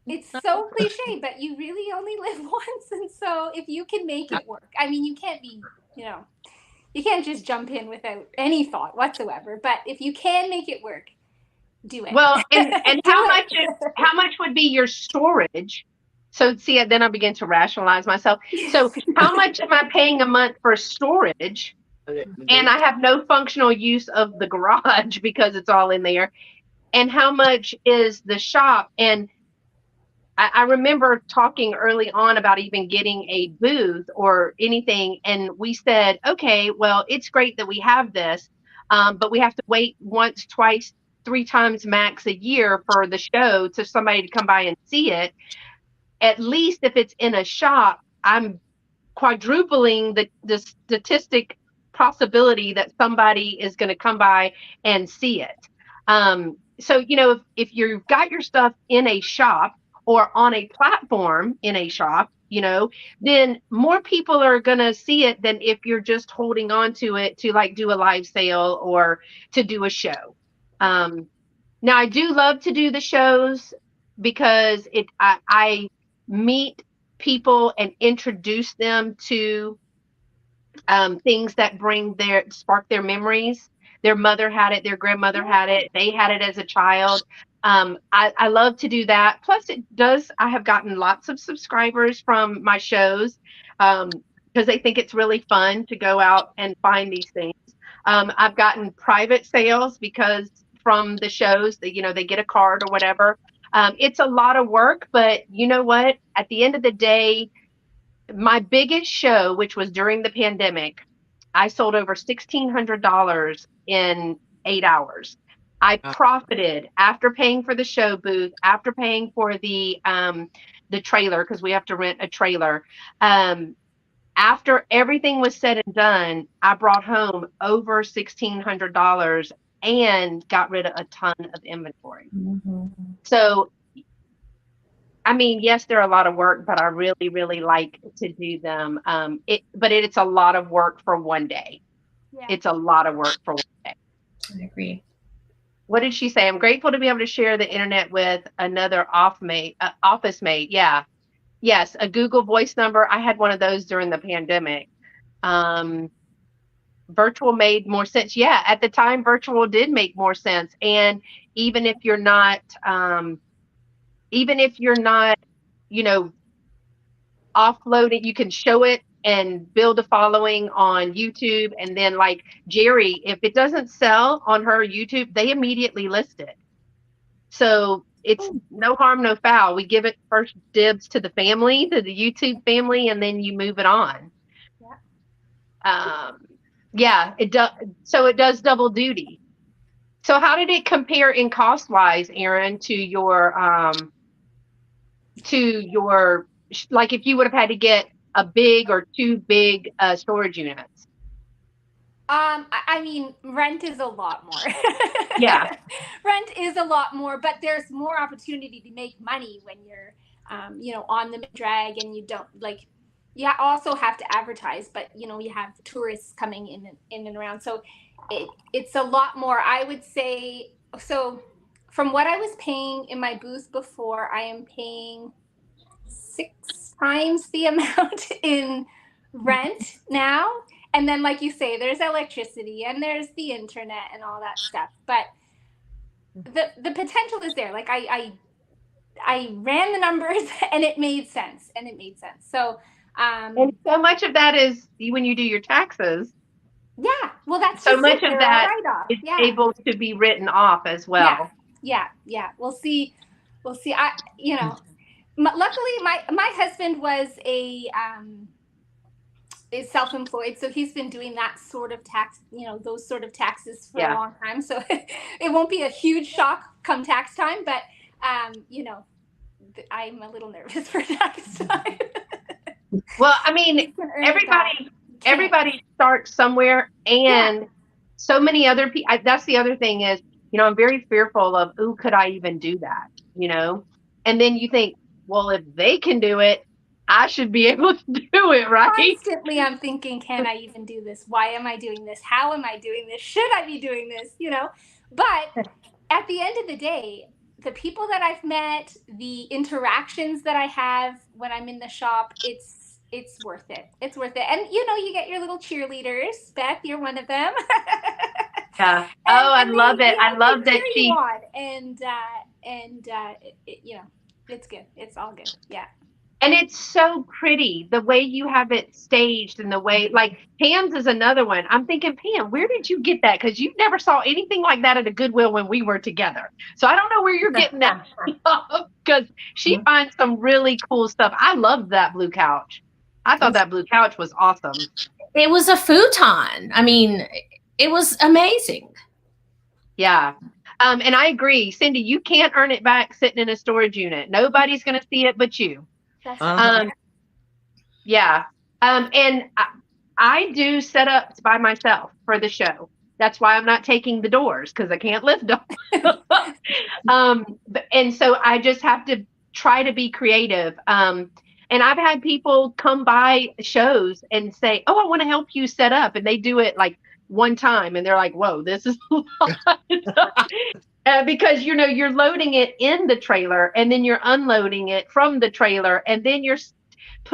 it's so cliche, but you really only live once. And so if you can make it work, I mean, you can't be, you can't just jump in without any thought whatsoever. But if you can make it work, do it. Well, and Do how much would be your storage? So see, then I begin to rationalize myself. So how much am I paying a month for storage? And I have no functional use of the garage because it's all in there. And how much is the shop? And I remember talking early on about even getting a booth or anything. And we said, okay, well, it's great that we have this, but we have to wait once, twice, 3 times max a year for the show to somebody to come by and see it. At least if it's in a shop, I'm quadrupling the statistic possibility that somebody is going to come by and see it. So, if you've got your stuff in a shop or on a platform in a shop, then more people are going to see it than if you're just holding on to it to like do a live sale or to do a show. Now I do love to do the shows because I meet people and introduce them to things that spark their memories. Their mother had it, their grandmother had it, they had it as a child. I love to do that. Plus I have gotten lots of subscribers from my shows because they think it's really fun to go out and find these things. I've gotten private sales because from the shows that, they get a card or whatever. It's a lot of work, but you know what? At the end of the day, my biggest show, which was during the pandemic, I sold over $1,600 in 8 hours. I profited after paying for the show booth, after paying for the trailer, because we have to rent a trailer. After everything was said and done, I brought home over $1,600 and got rid of a ton of inventory. Mm-hmm. So, I mean, yes, they're a lot of work, but I really, really like to do them. But it's a lot of work for one day. Yeah. It's a lot of work for one day. I agree. What did she say? I'm grateful to be able to share the internet with another office mate. Yeah. Yes, a Google Voice number. I had one of those during the pandemic. Virtual made more sense. Yeah, at the time, virtual did make more sense. And even if you're not, offloading, you can show it and build a following on YouTube. And then like Jerry, if it doesn't sell on her YouTube, they immediately list it. So it's no harm, no foul. We give it first dibs to the family, to the YouTube family, and then you move it on. Yeah, it does. So it does double duty. So how did it compare in cost wise, Erin, to your like if you would have had to get a big or 2 big storage units? I mean, rent is a lot more. Yeah. Rent is a lot more, but there's more opportunity to make money when you're, on the drag, and you don't like. You also have to advertise, but you have tourists coming in and around, so it's a lot more. I would say so. From what I was paying in my booth before, I am paying 6 times the amount in rent now. And then, like you say, there's electricity and there's the internet and all that stuff. But the potential is there. Like I ran the numbers and it made sense. So And so much of that is when you do your taxes. Yeah. Well, that's so just much of that is yeah. able to be written off as well. Yeah. We'll see. Luckily, my husband was is self-employed, so he's been doing that sort of tax, those sort of taxes for a long time. So it won't be a huge shock come tax time, but I'm a little nervous for tax time. Well, I mean, everybody starts somewhere, and so many other people. That's the other thing is I'm very fearful of, ooh, could I even do that? And then you think, well, if they can do it, I should be able to do it, right? Constantly I'm thinking, can I even do this? Why am I doing this? How am I doing this? Should I be doing this? But at the end of the day, the people that I've met, the interactions that I have when I'm in the shop, it's worth it. It's worth it. And you get your little cheerleaders. Beth, you're one of them. Yeah. And, Oh, I and love it. I love they that cheer you on, it's good. It's all good. Yeah. and it's so pretty the way you have it staged, and the way, like, Pam's is another one. I'm thinking, Pam, where did you get that? Because you never saw anything like that at a Goodwill when we were together. So I don't know where you're getting that stuff, because she finds some really cool stuff. I loved that blue couch. I thought that blue couch was awesome. It was a futon. I mean, it was amazing. Yeah. And I agree, Cindy, you can't earn it back sitting in a storage unit. Nobody's going to see it but you. That's right. Yeah. And I do setups by myself for the show. That's why I'm not taking the doors, because I can't lift them. And so I just have to try to be creative. And I've had people come by shows and say, oh, I want to help you set up. And they do it like one time, and they're like, whoa, this is a lot. Because, you're loading it in the trailer, and then you're unloading it from the trailer, and then you're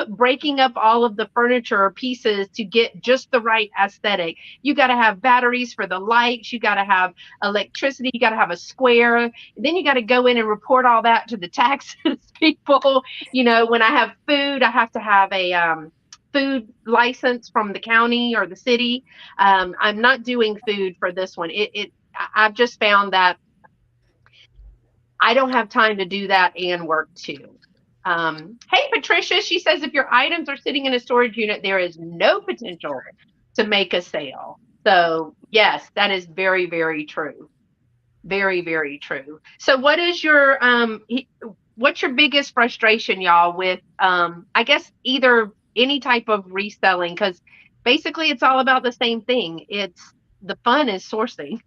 breaking up all of the furniture pieces to get just the right aesthetic. You got to have batteries for the lights. You got to have electricity. You got to have a square. And then you got to go in and report all that to the taxes people. When I have food, I have to have a food license from the county or the city. I'm not doing food for this one. I've just found that I don't have time to do that and work too. Hey, Patricia, she says, if your items are sitting in a storage unit, there is no potential to make a sale. So yes, that is very, very true. Very, very true. So what is what's your biggest frustration, y'all, with, I guess, either any type of reselling? Because basically it's all about the same thing. The fun is sourcing.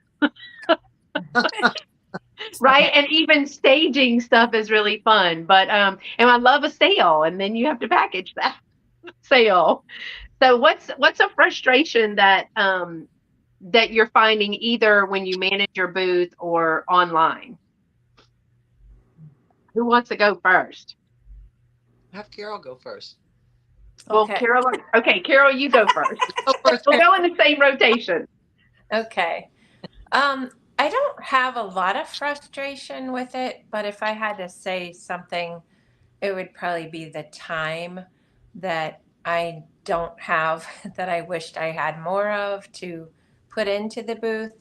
Right. And even staging stuff is really fun. But and I love a sale, and then you have to package that sale. So what's a frustration that that you're finding, either when you manage your booth or online? Who wants to go first? Have Carol go first. Well, Okay. Carol, you go first. We'll go in the same rotation. Okay. I don't have a lot of frustration with it, but if I had to say something, it would probably be the time that I don't have that I wished I had more of to put into the booth.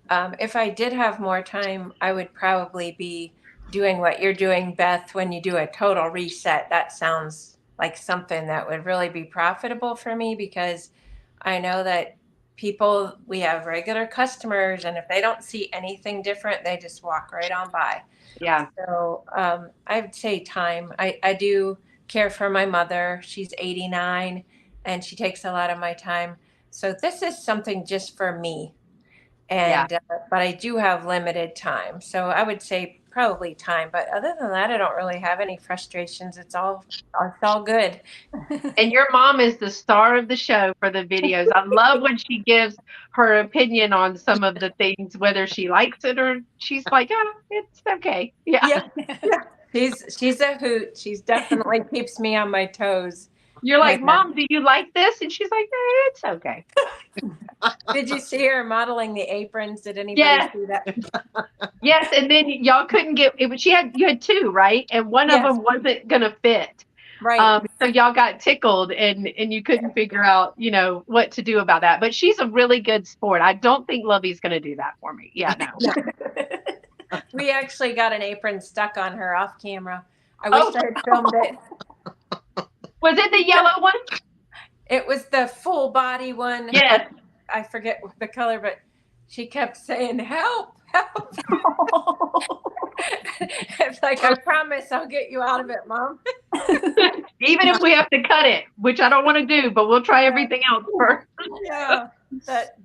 If I did have more time, I would probably be doing what you're doing, Beth, when you do a total reset. That sounds like something that would really be profitable for me, because I know that we have regular customers, and if they don't see anything different, they just walk right on by. Yeah. So I would say time. I do care for my mother. She's 89 and she takes a lot of my time. So this is something just for me. And but I do have limited time. So I would say probably time. But other than that, I don't really have any frustrations. It's all good. And your mom is the star of the show for the videos. I love when she gives her opinion on some of the things, whether she likes it or she's like, oh, it's okay. Yeah. She's a hoot. She's definitely keeps me on my toes. You're like, Mom, do you like this? And she's like, it's okay. Did you see her modeling the aprons? Did anybody see that? Yes, and then y'all couldn't get it. You had two, right? And one of them wasn't gonna fit. Right. So y'all got tickled, and you couldn't figure out, what to do about that. But she's a really good sport. I don't think Lovey's gonna do that for me. Yeah, no. We actually got an apron stuck on her off camera. I wish I had filmed it. Was it the yellow one? It was the full body one. Yes. I forget the color, but she kept saying, help, help. It's like, I promise I'll get you out of it, Mom. Even if we have to cut it, which I don't want to do, but we'll try everything else first. Yeah,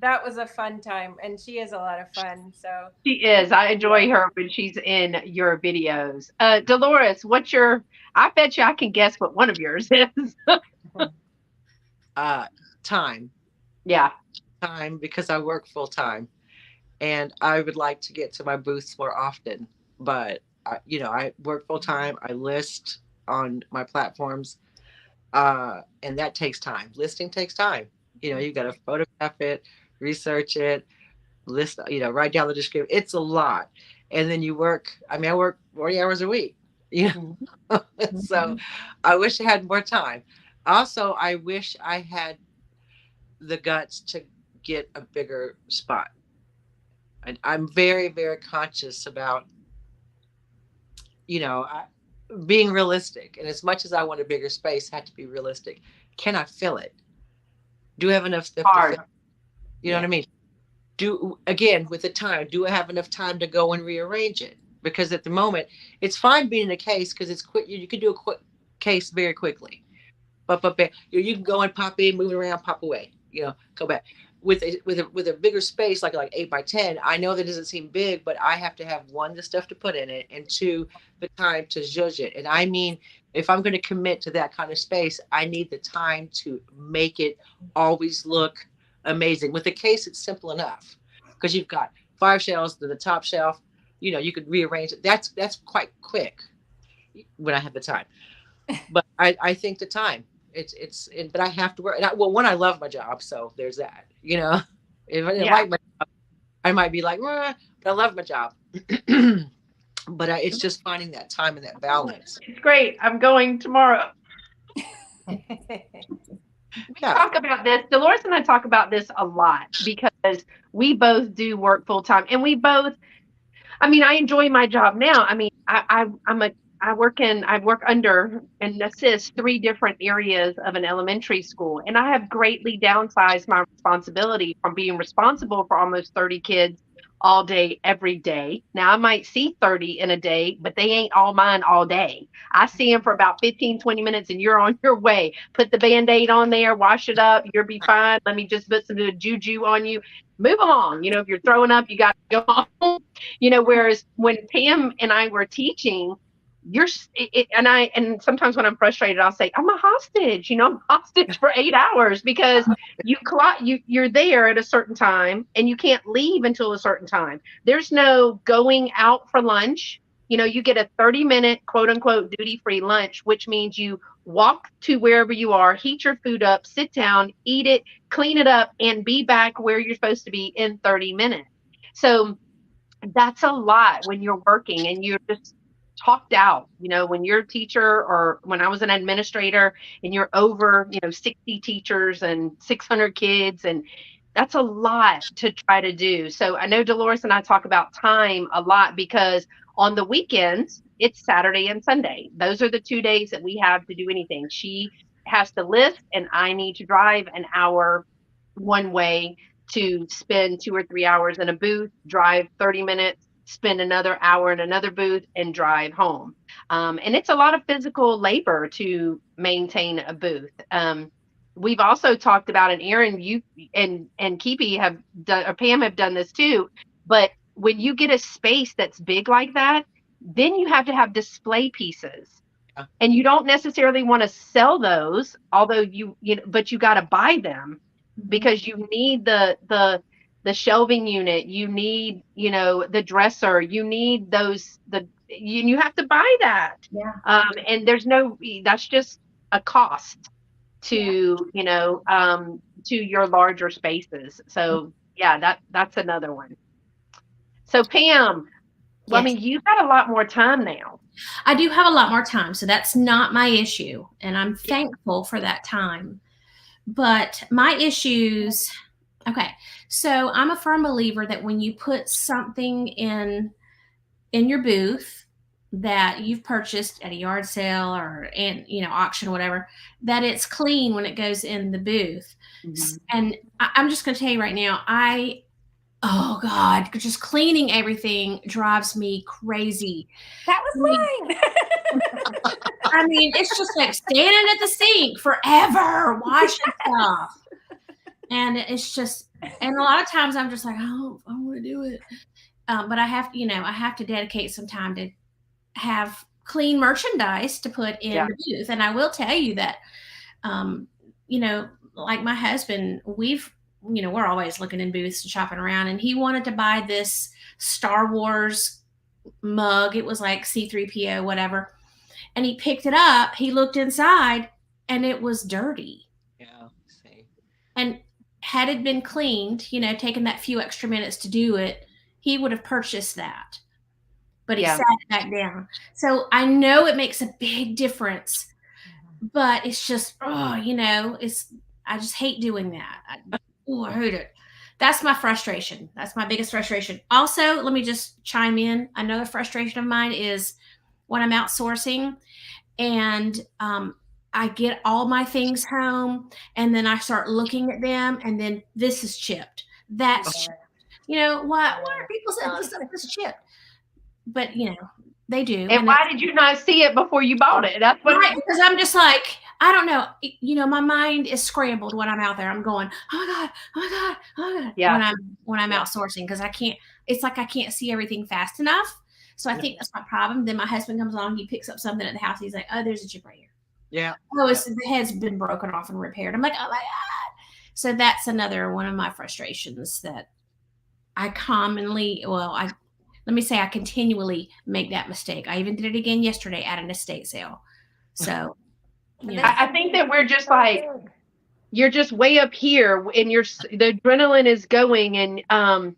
that was a fun time, and she is a lot of fun. So She is. I enjoy her when she's in your videos. Dolores, I bet you I can guess what one of yours is. Time. Yeah. Time, because I work full time, and I would like to get to my booths more often. But I work full time. I list on my platforms, and that takes time. Listing takes time. You got to photograph it, research it, list. Write down the description. It's a lot, and then you work. I mean, I work 40 hours a week. So I wish I had more time. Also, I wish I had the guts to get a bigger spot. I'm very, very conscious about, being realistic. And as much as I want a bigger space, I have to be realistic. Can I fill it? Do I have enough stuff to Hard. fill? You know what I mean? Again, with the time, do I have enough time to go and rearrange it? Because at the moment, it's fine being in a case because it's quick. You can do a quick case very quickly. But you can go and pop in, move it around, pop away. Go back. With a bigger space like 8x10, I know that doesn't seem big, but I have to have, one, the stuff to put in it, and two, the time to judge it. And I mean, if I'm going to commit to that kind of space, I need the time to make it always look amazing. With the case, it's simple enough because you've got 5 shelves to the top shelf. You could rearrange it. That's quite quick when I have the time. But I think the time. But I have to work. One, I love my job, so there's that. If I didn't like my job, I might be like, but I love my job. But it's just finding that time and that balance. It's great. I'm going tomorrow. Yeah. Talk about this. Dolores and I talk about this a lot because we both do work full time, and I enjoy my job now. I mean, I work under and assist 3 different areas of an elementary school, and I have greatly downsized my responsibility from being responsible for almost 30 kids all day, every day. Now I might see 30 in a day, but they ain't all mine all day. I see them for about 15, 20 minutes and you're on your way. Put the Band-Aid on there, wash it up, you'll be fine. Let me just put some juju on you. Move along. If you're throwing up, you got to go home. Whereas when Pam and I were teaching, and sometimes when I'm frustrated, I'll say, I'm a hostage, I'm hostage for 8 hours because you're there at a certain time and you can't leave until a certain time. There's no going out for lunch. You get a 30-minute quote unquote duty-free lunch, which means you walk to wherever you are, heat your food up, sit down, eat it, clean it up, and be back where you're supposed to be in 30 minutes. So that's a lot when you're working and you're just talked out. When you're a teacher, or when I was an administrator and you're over 60 teachers and 600 kids, and that's a lot to try to do. So I know Dolores and I talk about time a lot because on the weekends it's Saturday and Sunday. Those are the 2 days that we have to do anything. She has to list and I need to drive an hour one way to spend 2 or 3 hours in a booth, drive 30 minutes, spend another hour in another booth, and drive home. And it's a lot of physical labor to maintain a booth. We've also talked about, and Erin, you and Keepy have done, or Pam have done this too, but when you get a space that's big like that, then you have to have display pieces. And you don't necessarily want to sell those, although but you got to buy them because you need the shelving unit, you need the dresser, you need you have to buy that. And that's just a cost to to your larger spaces. So yeah, that's another one. So Pam, Yes. you've got a lot more time now. I do have a lot more time, so that's not my issue, and I'm thankful for that time. But my issues, okay, so I'm a firm believer that when you put something in your booth that you've purchased at a yard sale or auction or whatever, that it's clean when it goes in the booth. And I'm just going to tell you right now, I Oh God, just cleaning everything drives me crazy. That was mine. I mean, it's just like standing at the sink forever washing stuff. And it's just, and a lot of times I'm just like, I don't want to do it. But I have, I have to dedicate some time to have clean merchandise to put in the booth. And I will tell you that, like my husband, we're always looking in booths and shopping around, and he wanted to buy this Star Wars mug. It was like C3PO, whatever. And he picked it up. He looked inside and it was dirty. Yeah. See. And had it been cleaned, taken that few extra minutes to do it, he would have purchased that. But he sat it back down. So I know it makes a big difference, but it's just, I just hate doing that. I hate it. That's my frustration. That's my biggest frustration. Also, let me just chime in. Another frustration of mine is when I'm outsourcing and I get all my things home and then I start looking at them and then this is chipped. That's chipped. Why are people selling stuff that's chipped? But they do. And why did you not see it before you bought it? That's what because I'm just like, I don't know. My mind is scrambled when I'm out there. I'm going, oh my God, oh my God, oh my God. Yeah. When I'm outsourcing, because it's like I can't see everything fast enough. So I think that's my problem. Then my husband comes along, he picks up something at the house. He's like, oh, there's a chip right here. Yeah. Oh, the head's been broken off and repaired. I'm like, oh my God. So that's another one of my frustrations that I commonly, let me say I continually make that mistake. I even did it again yesterday at an estate sale. So, I think that we're just like, you're just way up here and the adrenaline is going and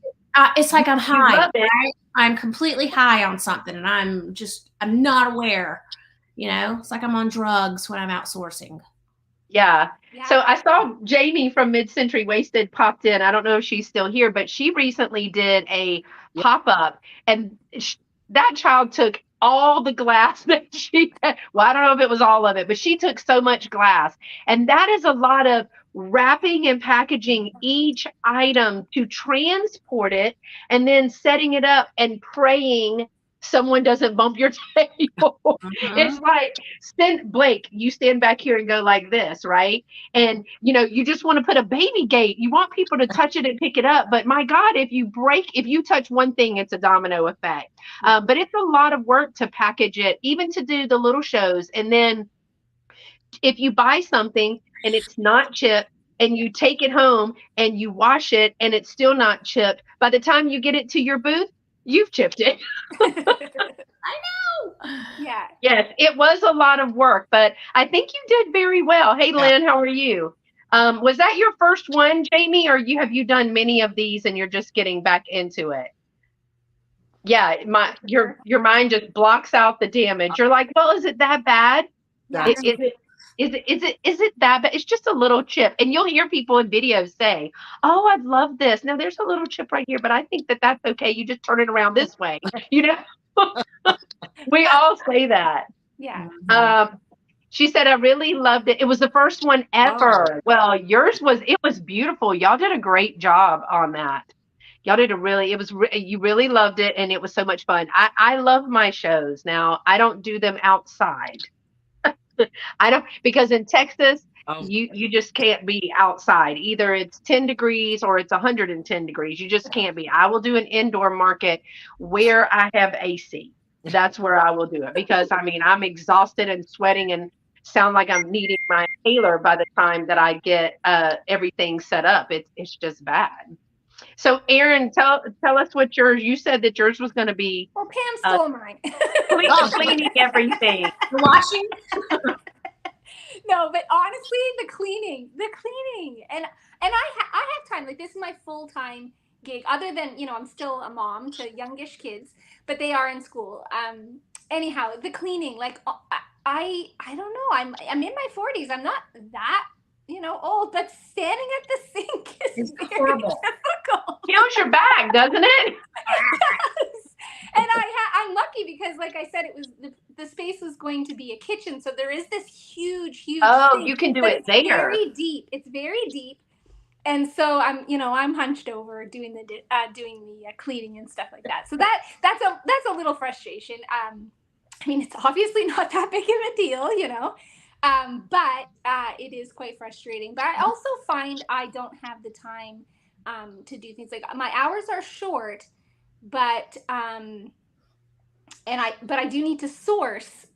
it's like I'm high. I'm completely high on something and I'm not aware. It's like I'm on drugs when I'm outsourcing. Yeah. So I saw Jamie from Mid-Century Wasted popped in. I don't know if she's still here, but she recently did a pop-up and that child took all the glass that she had. Well, I don't know if it was all of it, but she took so much glass. And that is a lot of wrapping and packaging each item to transport it and then setting it up and praying someone doesn't bump your table. It's like, Blake, you stand back here and go like this, right? And you just want to put a baby gate. You want people to touch it and pick it up. But my God, if you touch one thing, it's a domino effect. But it's a lot of work to package it, even to do the little shows. And then if you buy something and it's not chipped, and you take it home and you wash it and it's still not chipped, by the time you get it to your booth, you've chipped it. I know. Yeah. Yes, it was a lot of work, but I think you did very well. Hey, Lynn, how are you? Was that your first one, Jamie, or have you done many of these and you're just getting back into it? Yeah, your mind just blocks out the damage. You're like, well, is it that bad? Is it that bad? It's just a little chip. And you'll hear people in videos say, oh, I love this. Now there's a little chip right here, but I think that that's okay. You just turn it around this way. We all say that. Yeah. She said, I really loved it. It was the first one ever. Oh. Well, it was beautiful. Y'all did a great job on that. Y'all did you really loved it. And it was so much fun. I love my shows. Now I don't do them outside. Because in Texas, you just can't be outside. Either it's 10 degrees or it's 110 degrees. You just can't be. I will do an indoor market where I have AC. That's where I will do it because I'm exhausted and sweating and sound like I'm needing my inhaler by the time that I get everything set up. It's just bad. So Erin, tell us what you said that yours was going to be. Well, Pam stole mine. Cleaning everything. Washing. No, but honestly, the cleaning, and I have time. Like this is my full time gig. Other than I'm still a mom to youngish kids, but they are in school. Anyhow, the cleaning, like I don't know. I'm in my 40s. I'm not that old, but standing at the sink is very horrible. Difficult. Kills your back, doesn't it? It does. And I'm lucky because, like I said, it was the space was going to be a kitchen, so there is this huge. Oh, sink, you can do it there. Very deep. It's very deep. And so I'm hunched over doing the cleaning and stuff like that. So that's a little frustration. I mean, it's obviously not that big of a deal. But it is quite frustrating. But I also find I don't have the time to do things like my hours are short, but I do need to source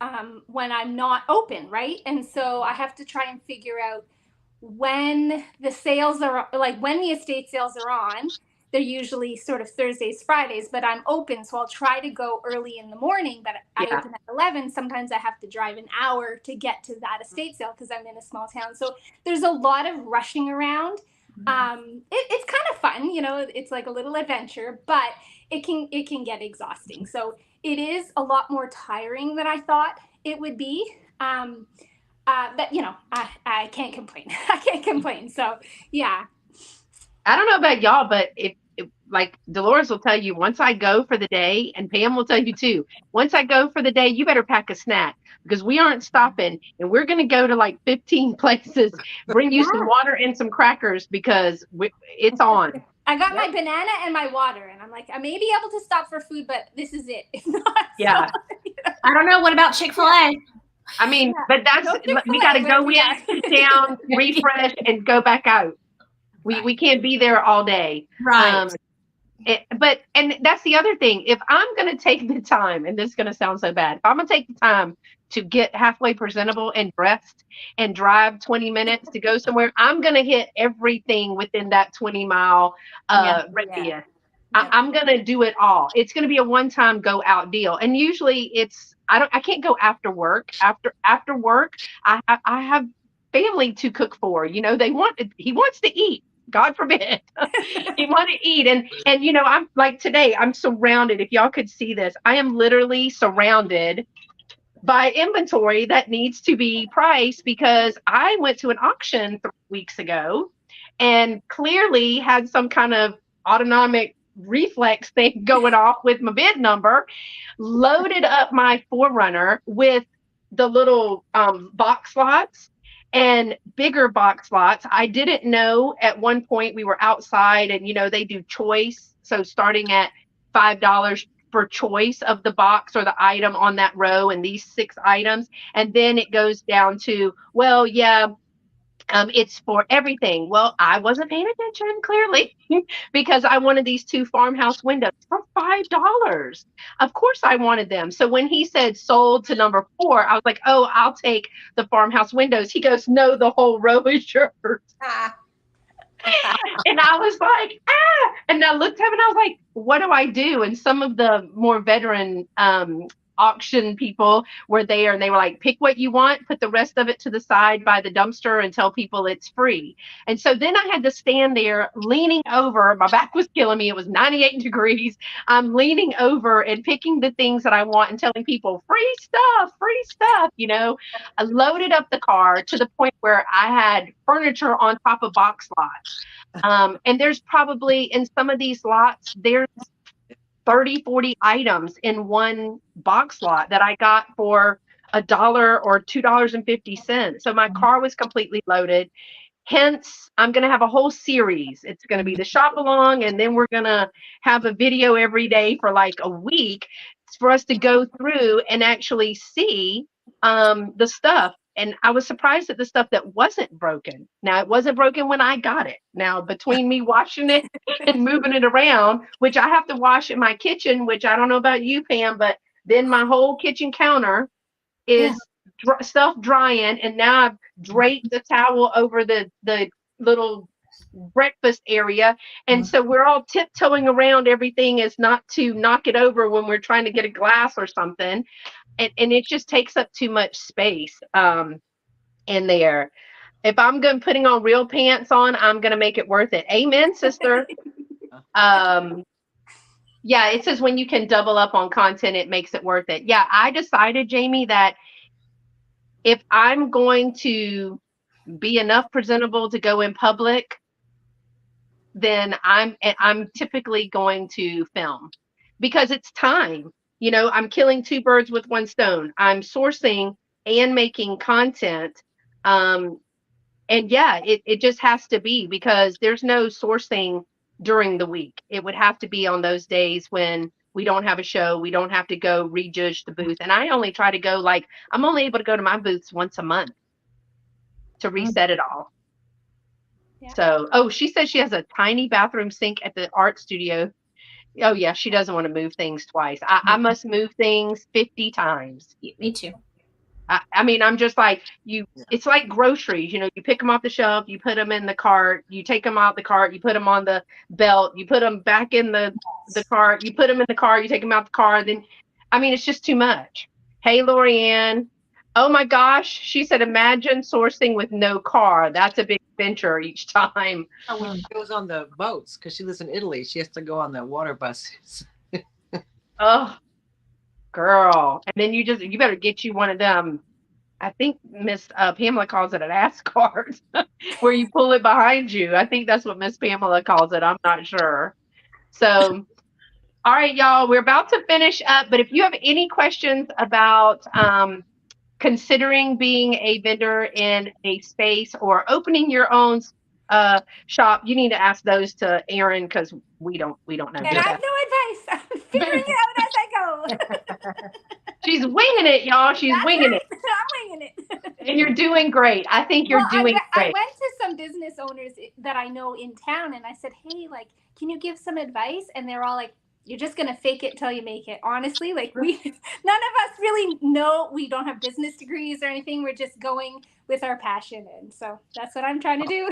when I'm not open, right? And so I have to try and figure out when the sales are, like when the estate sales are on. They're usually sort of Thursdays, Fridays, but I'm open, so I'll try to go early in the morning. But I Yeah. open at 11. Sometimes I have to drive an hour to get to that estate sale because I'm in a small town. So there's a lot of rushing around. It's kind of fun, it's like a little adventure, but it can get exhausting. So it is a lot more tiring than I thought it would be. But I can't complain. I can't complain. So yeah. I don't know about y'all, but if like Dolores will tell you, once I go for the day, and Pam will tell you too, once I go for the day, you better pack a snack because we aren't stopping, and we're going to go to like 15 places, bring you some water and some crackers because it's on. I got my banana and my water, and I'm like, I may be able to stop for food, but this is it. If not, Yeah. I don't know. What about Chick-fil-A? I mean, but we got to go in, sit down, refresh, and go back out. We can't be there all day. Right. And that's the other thing. If I'm going to take the time, and this is going to sound so bad, if I'm going to take the time to get halfway presentable and dressed and drive 20 minutes to go somewhere, I'm going to hit everything within that 20-mile radius. I'm going to do it all. It's going to be a one-time go out deal. And usually I can't go after work. After work, I have family to cook for. He wants to eat. God forbid. He want to eat. And I'm like today, I'm surrounded. If y'all could see this, I am literally surrounded by inventory that needs to be priced because I went to an auction 3 weeks ago and clearly had some kind of autonomic reflex thing going off with my bid number, loaded up my Forerunner with the little box slots and bigger box slots. I didn't know at one point we were outside and, they do choice. So starting at $5 for choice of the box or the item on that row and these 6 items. And then it goes down to, well, yeah, it's for everything. Well, I wasn't paying attention clearly because I wanted these 2 farmhouse windows for $5. Of course I wanted them. So when he said sold to number 4, I was like, oh, I'll take the farmhouse windows. He goes, no, the whole row is yours. And I was like, and I looked at him and I was like, what do I do? And some of the more veteran auction people were there and they were like, pick what you want, put the rest of it to the side by the dumpster and tell people it's free. And so then I had to stand there leaning over. My back was killing me. It was 98 degrees. I'm leaning over and picking the things that I want and telling people free stuff. I loaded up the car to the point where I had furniture on top of box lots. And there's probably in some of these lots, there's 30, 40 items in one box lot that I got for $1 or $2.50. So my car was completely loaded. Hence, I'm going to have a whole series. It's going to be the shop along, and then we're going to have a video every day for like a week for us to go through and actually see the stuff. And I was surprised at the stuff that wasn't broken. Now, it wasn't broken when I got it. Now, between me washing it and moving it around, which I have to wash in my kitchen, which I don't know about you, Pam, but then my whole kitchen counter is stuff drying. And now I've draped the towel over the little breakfast area. And so we're all tiptoeing around everything as not to knock it over when we're trying to get a glass or something. And it just takes up too much space in there. If I'm putting on real pants on, I'm going to make it worth it. Amen, sister. Yeah, it says when you can double up on content, it makes it worth it. Yeah, I decided, Jamie, that if I'm going to be enough presentable to go in public, then I'm typically going to film because it's time. I'm killing 2 birds with 1 stone. I'm sourcing and making content And yeah, it just has to be, because there's no sourcing during the week. It would have to be on those days when we don't have a show. We don't have to go rejudge the booth. And I only try to go, like, I'm only able to go to my booths once a month to reset it all. Yeah. So, oh, she says she has a tiny bathroom sink at the art studio. Oh yeah, she doesn't want to move things twice. I must move things 50 times. Me too. I mean, I'm just like you. It's like groceries. You know, you pick them off the shelf, you put them in the cart, you take them out the cart, you put them on the belt, you put them back in the cart, you put them in the car, you take them out the car. Then, I mean, it's just too much. Hey, Lorianne. Oh my gosh, she said, imagine sourcing with no car. That's a big adventure each time. When she goes on the boats, because she lives in Italy, she has to go on the water buses. Oh, girl. And then you better get you one of them. I think Miss Pamela calls it an ass cart, where you pull it behind you. I think that's what Miss Pamela calls it. I'm not sure. So, all right, y'all, we're about to finish up. But if you have any questions about considering being a vendor in a space or opening your own shop, you need to ask those to Erin, because we don't know. And I have no advice. I'm figuring it out as I go. She's winging it, y'all. She's winging it. I'm winging it. And you're doing great. I think you're doing I great. went to some business owners that I know in town, and I said, hey, like, can you give some advice? And they're all like, you're just going to fake it till you make it. Honestly, like, none of us really know. We don't have business degrees or anything. We're just going with our passion. And so that's what I'm trying to do.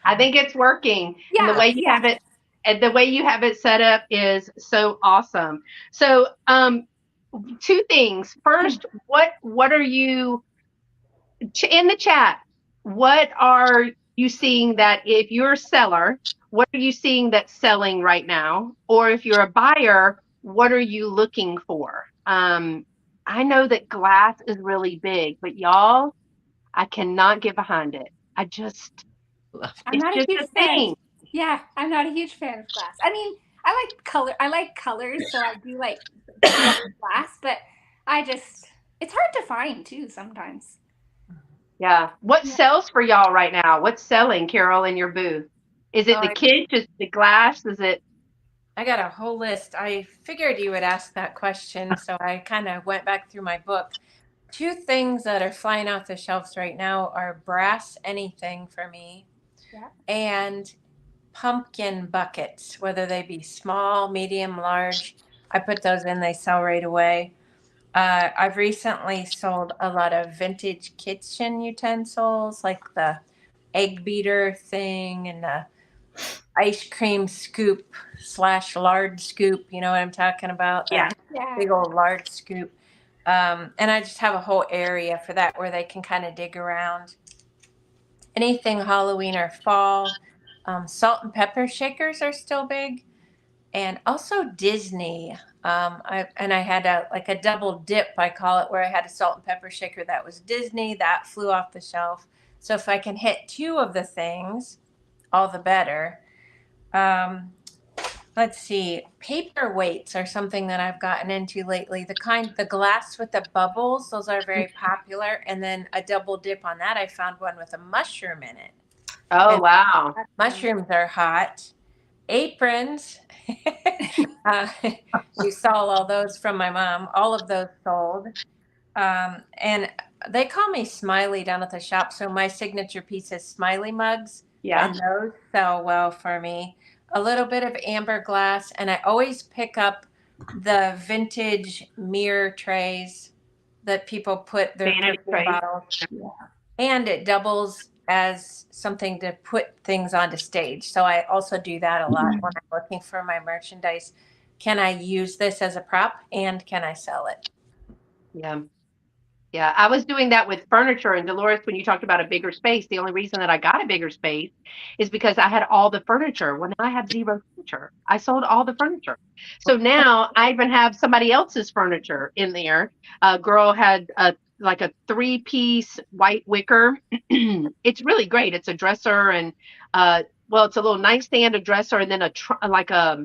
I think it's working. Yeah, and the way you have it, and the way you have it set up is so awesome. So, two things. First, what are you in the chat? What are you seeing that, if you're a seller, what are you seeing that's selling right now? Or if you're a buyer, what are you looking for? I know that glass is really big, but y'all, I cannot get behind it. I'm not a huge fan. Yeah, I'm not a huge fan of glass. I mean, I like colors, so I do like glass, but it's hard to find too sometimes. Yeah. What sells for y'all right now? What's selling, Carol, in your booth? Is it the kids? Is it the glass? Is it? I got a whole list. I figured you would ask that question, so I kind of went back through my book. Two things that are flying off the shelves right now are brass anything for me, and pumpkin buckets, whether they be small, medium, large. I put those in, they sell right away. I've recently sold a lot of vintage kitchen utensils, like the egg beater thing and the ice cream scoop / large scoop. You know what I'm talking about? Yeah. Big old large scoop. And I just have a whole area for that where they can kind of dig around. Anything Halloween or fall. Salt and pepper shakers are still big. And also Disney. I had a double dip, I call it, where I had a salt and pepper shaker that was Disney. That flew off the shelf. So if I can hit two of the things, all the better. Let's see. Paperweights are something that I've gotten into lately. The glass with the bubbles, those are very popular. And then a double dip on that, I found one with a mushroom in it. Oh, and wow. Mushrooms are hot. Aprons. You saw all those from my mom. All of those sold. And they call me Smiley down at the shop. So my signature piece is Smiley mugs. Yeah. And those sell well for me. A little bit of amber glass. And I always pick up the vintage mirror trays that people put their bottles. Yeah. And it doubles as something to put things onto stage. So I also do that a lot when I'm looking for my merchandise. Can I use this as a prop, and can I sell it? Yeah. Yeah, I was doing that with furniture. And Dolores, when you talked about a bigger space, the only reason that I got a bigger space is because I had all the furniture. Well, now I have zero furniture. I sold all the furniture. So now I even have somebody else's furniture in there. A girl had a 3-piece white wicker. It's really great. It's a dresser and it's a little nightstand, a dresser, and then a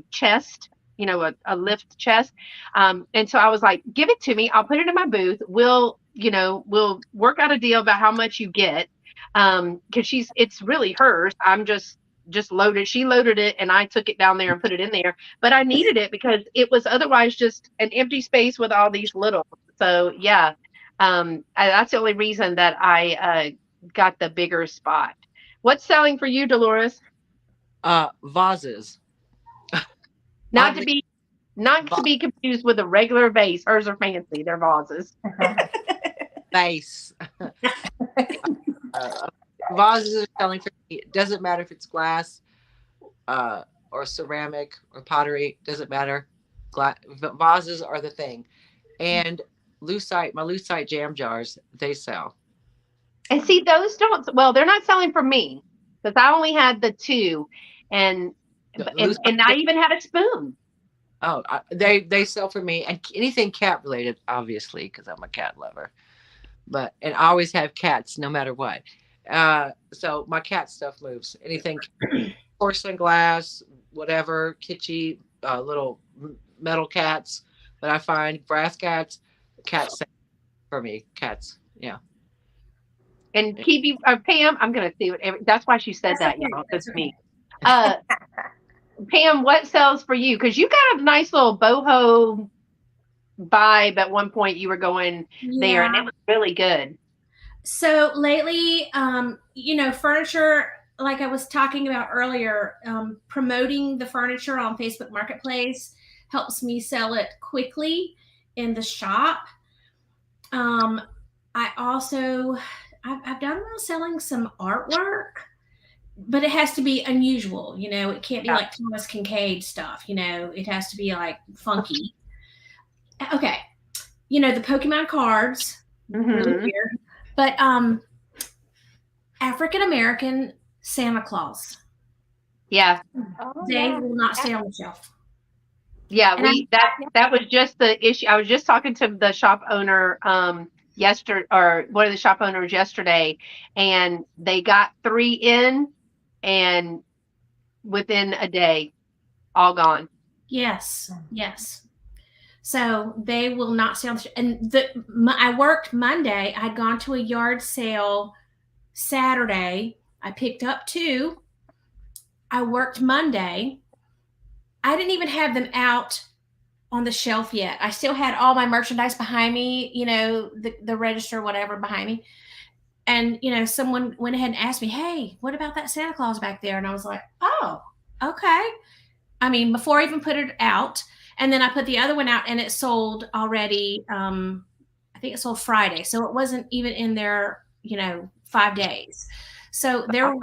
chest. A lift chest. And so I was like, give it to me. I'll put it in my booth. We'll work out a deal about how much you get. because it's really hers. I'm just loaded. She loaded it and I took it down there and put it in there. But I needed it because it was otherwise just an empty space with all these little. So yeah, that's the only reason that I got the bigger spot. What's selling for you, Dolores? Vases. Not to Oddly, be not to be confused with a regular vase. Hers are fancy. They're vases. vase. Vases are selling for me. It doesn't matter if it's glass, or ceramic or pottery. Doesn't matter. Vases are the thing. And my lucite jam jars, they sell. And see, those don't. Well, they're not selling for me because I only had the two, and and I even had a spoon. Oh, they sell for me, and anything cat related, obviously, because I'm a cat lover. And I always have cats, no matter what. So my cat stuff moves. Anything porcelain glass, whatever, kitschy, little metal cats that I find, brass cats, cats sell for me. Cats, yeah. And Pam, I'm gonna see what. That's why she said that, y'all. That's me. Pam, what sells for you? Because you got a nice little boho vibe at one point. You were going there, and it was really good. So lately, furniture, like I was talking about earlier, promoting the furniture on Facebook Marketplace helps me sell it quickly in the shop. I also, I've done well selling some artwork, but it has to be unusual. It can't be like Thomas Kincaid stuff. It has to be like funky. Okay. The Pokemon cards, really weird. But African American Santa Claus. Yeah. They will not stay on the shelf. Yeah, that was just the issue. I was just talking to the shop owner yesterday, or one of the shop owners yesterday, and they got 3 in, and within a day, all gone. Yes. So they will not stay on the shelf. And I worked Monday. I'd gone to a yard sale Saturday. I picked up 2. I worked Monday. I didn't even have them out on the shelf yet. I still had all my merchandise behind me, the register, whatever behind me. And, someone went ahead and asked me, hey, what about that Santa Claus back there? And I was like, oh, okay. I mean, before I even put it out. And then I put the other one out and it sold already. I think it sold Friday. So it wasn't even in there, 5 days. So they're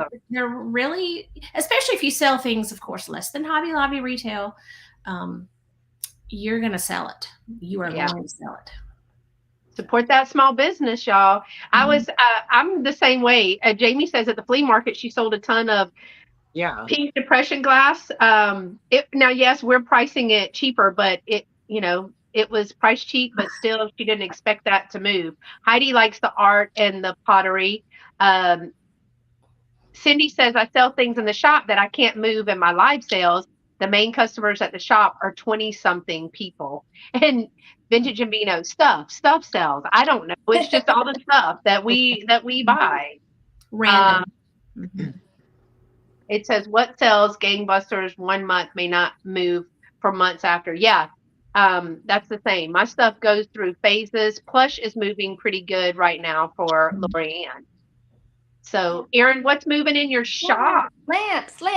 really, especially if you sell things, of course, less than Hobby Lobby retail, you're going to sell it. You are going to sell it. Support that small business, y'all. I'm the same way. Jamie says at the flea market, she sold a ton of pink depression glass. Now, yes, we're pricing it cheaper, but it was priced cheap, but still she didn't expect that to move. Heidi likes the art and the pottery. Cindy says, I sell things in the shop that I can't move in my live sales. The main customers at the shop are 20-something people. And Vintage and Vino stuff sells. I don't know. It's just all the stuff that we buy. Random. It says, what sells gangbusters 1 month may not move for months after. Yeah, that's the same. My stuff goes through phases. Plush is moving pretty good right now for Lorianne. So, Erin, what's moving in your shop? Lamps. All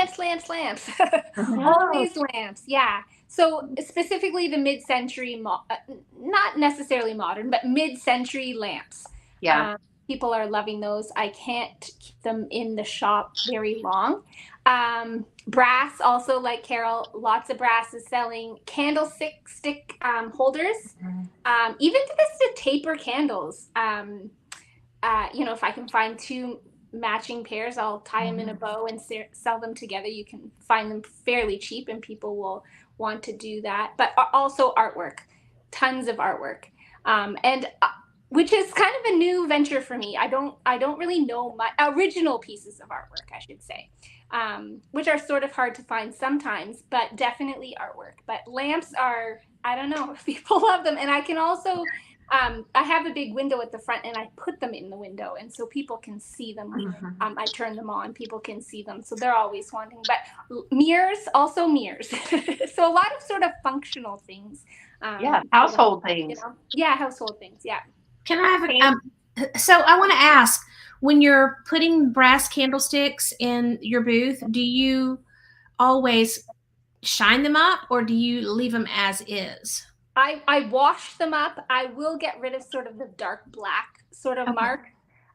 these lamps. Yeah. So specifically the mid-century, not necessarily modern, but mid-century lamps. Yeah. People are loving those. I can't keep them in the shop very long. Brass, also like Carol, lots of brass is selling. Candlestick holders, even to the taper candles. If I can find 2 matching pairs, I'll tie them in a bow and sell them together. You can find them fairly cheap and people will want to do that. But also artwork, tons of artwork. And which is kind of a new venture for me. I don't really know my original pieces of artwork, I should say, which are sort of hard to find sometimes, but definitely artwork. But lamps are, I don't know, people love them. And I can also I have a big window at the front, and I put them in the window, and so people can see them. Mhm. I turn them on, people can see them, so they're always wanting. But mirrors, also mirrors. So a lot of sort of functional things. Yeah, household things. Yeah, household things. Yeah. Can I have so I want to ask, when you're putting brass candlesticks in your booth, do you always shine them up or do you leave them as is? I wash them up. I will get rid of sort of the dark black sort of Okay. mark.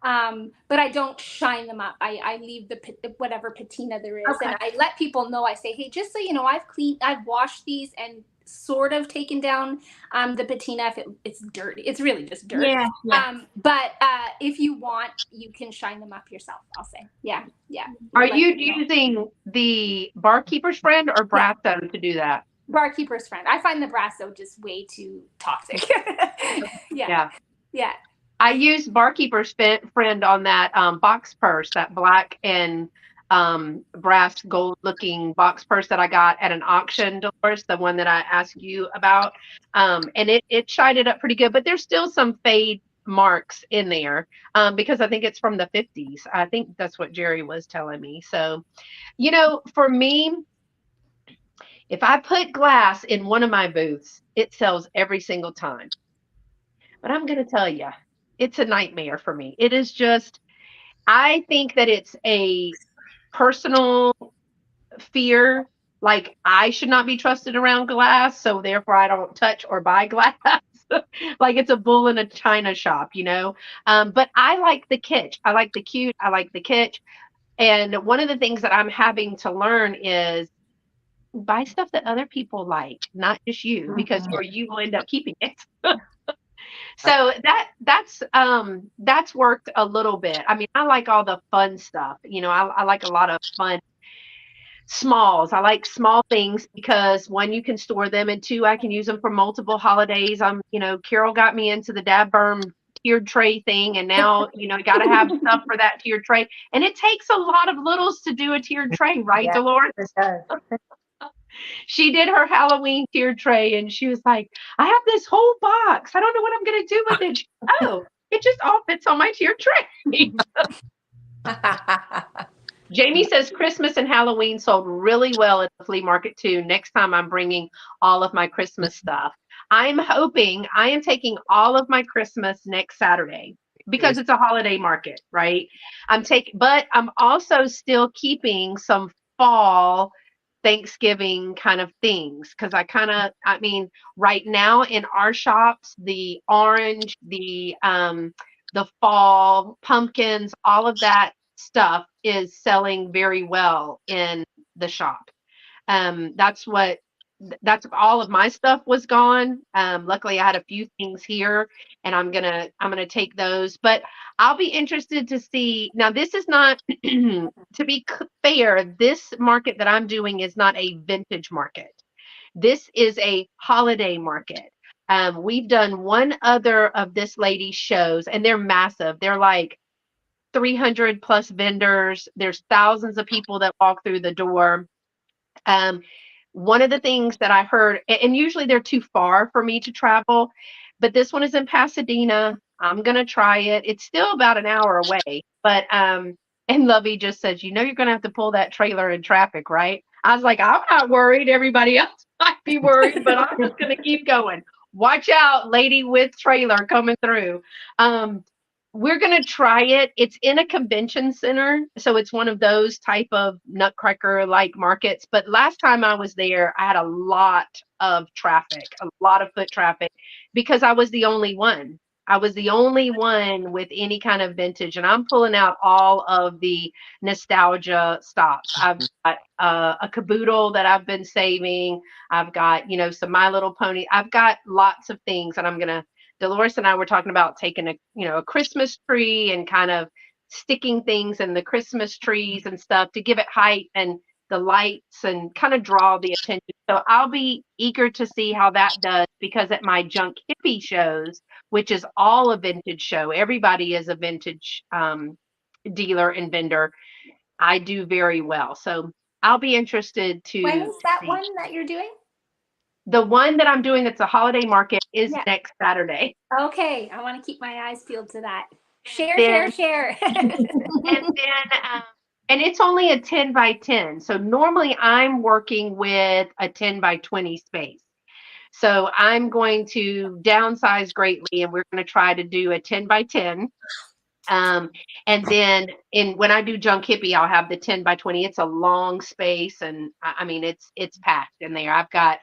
But I don't shine them up. I leave the whatever patina there is, Okay. and I let people know. I say, hey, just so you know, I've washed these and sort of taken down the patina if it's dirty. It's really just dirt. Yeah. But if you want, you can shine them up yourself. I'll say, yeah. Are you using the barkeeper's friend or Brasso to do that? Barkeeper's friend. I find the Brasso just way too toxic. Yeah. I used barkeeper's friend on that box purse, that black and brass gold looking box purse that I got at an auction, Dolores, the one that I asked you about. And it shined it up pretty good, but there's still some fade marks in there because I think it's from the 50s. I think that's what Jerry was telling me. So, for me, if I put glass in one of my booths, it sells every single time. But I'm going to tell you, it's a nightmare for me. It is just, I think that it's a personal fear. Like, I should not be trusted around glass. So therefore, I don't touch or buy glass. Like it's a bull in a china shop, But I like the kitsch. I like the cute. I like the kitsch. And one of the things that I'm having to learn is buy stuff that other people like, not just you, because or you will end up keeping it. So that's worked a little bit. I mean, I like all the fun stuff. I like a lot of fun smalls. I like small things because one, you can store them, and two, I can use them for multiple holidays. Carol got me into the Dab Berm tiered tray thing, and now you got to have stuff for that tiered tray, and it takes a lot of littles to do a tiered tray, right, Yeah, Dolores? it does. She did her Halloween tiered tray, and she was like, I have this whole box. I don't know what I'm going to do with it. Oh, it just all fits on my tiered tray. Jamie says Christmas and Halloween sold really well at the flea market too. Next time I'm bringing all of my Christmas stuff. I am taking all of my Christmas next Saturday because it's a holiday market, right? But I'm also still keeping some fall Thanksgiving kind of things because right now in our shops, the orange, the fall pumpkins, all of that stuff is selling very well in the shop. That's all of my stuff was gone. Luckily I had a few things here and I'm gonna take those, but I'll be interested to see. Now this is not to be fair, this market that I'm doing is not a vintage market. This is a holiday market. We've done one other of this lady's shows and they're massive. They're like 300 plus vendors. There's thousands of people that walk through the door. One of the things that I heard, and usually they're too far for me to travel, but this one is in Pasadena. I'm gonna try it. It's still about an hour away, but and Lovey just says, you're gonna have to pull that trailer in traffic, right? I was like, I'm not worried. Everybody else might be worried, but I'm just gonna keep going. Watch out, lady with trailer coming through. We're going to try it. It's in a convention center. So it's one of those type of nutcracker like markets. But last time I was there, I had a lot of traffic, a lot of foot traffic because I was the only one. I was the only one with any kind of vintage, and I'm pulling out all of the nostalgia stops. I've got a caboodle that I've been saving. I've got, some My Little Pony. I've got lots of things, and Dolores and I were talking about taking a Christmas tree and kind of sticking things in the Christmas trees and stuff to give it height and the lights and kind of draw the attention. So I'll be eager to see how that does because at my junk hippie shows, which is all a vintage show, everybody is a vintage dealer and vendor. I do very well. So I'll be interested to. When is that one that you're doing? The one that I'm doing that's a holiday market is next Saturday. Okay, I want to keep my eyes peeled to that. Share. And it's only a 10 by 10. So normally I'm working with a 10 by 20 space. So I'm going to downsize greatly, and we're going to try to do a 10 by 10. And then when I do Junk Hippie, I'll have the 10 by 20. It's a long space, and I mean it's packed in there. I've got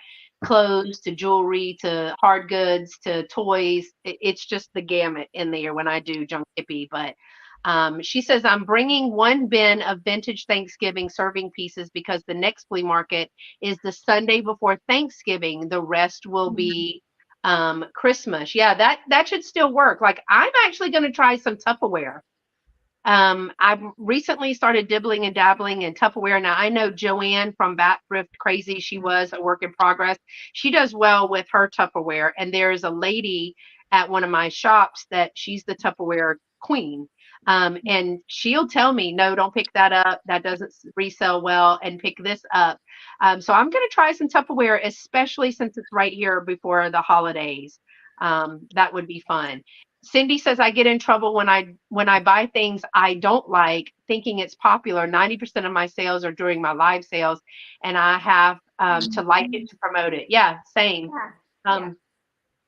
clothes to jewelry to hard goods to toys. It's just the gamut in there when I do Junk Hippie. But she says I'm bringing one bin of vintage Thanksgiving serving pieces because the next flea market is the Sunday before Thanksgiving. The rest will be Christmas. Yeah, that should still work. Like, I'm actually going to try some Tupperware. I've recently started dibbling and dabbling in Tupperware. Now, I know Joanne from Bat Thrift Crazy, she was a work in progress. She does well with her Tupperware. And there's a lady at one of my shops that she's the Tupperware queen. And she'll tell me, no, don't pick that up. That doesn't resell well, and pick this up. So I'm going to try some Tupperware, especially since it's right here before the holidays. That would be fun. Cindy says I get in trouble when I buy things I don't like, thinking it's popular. 90% of my sales are during my live sales, and I have to like it to promote it. Yeah, same.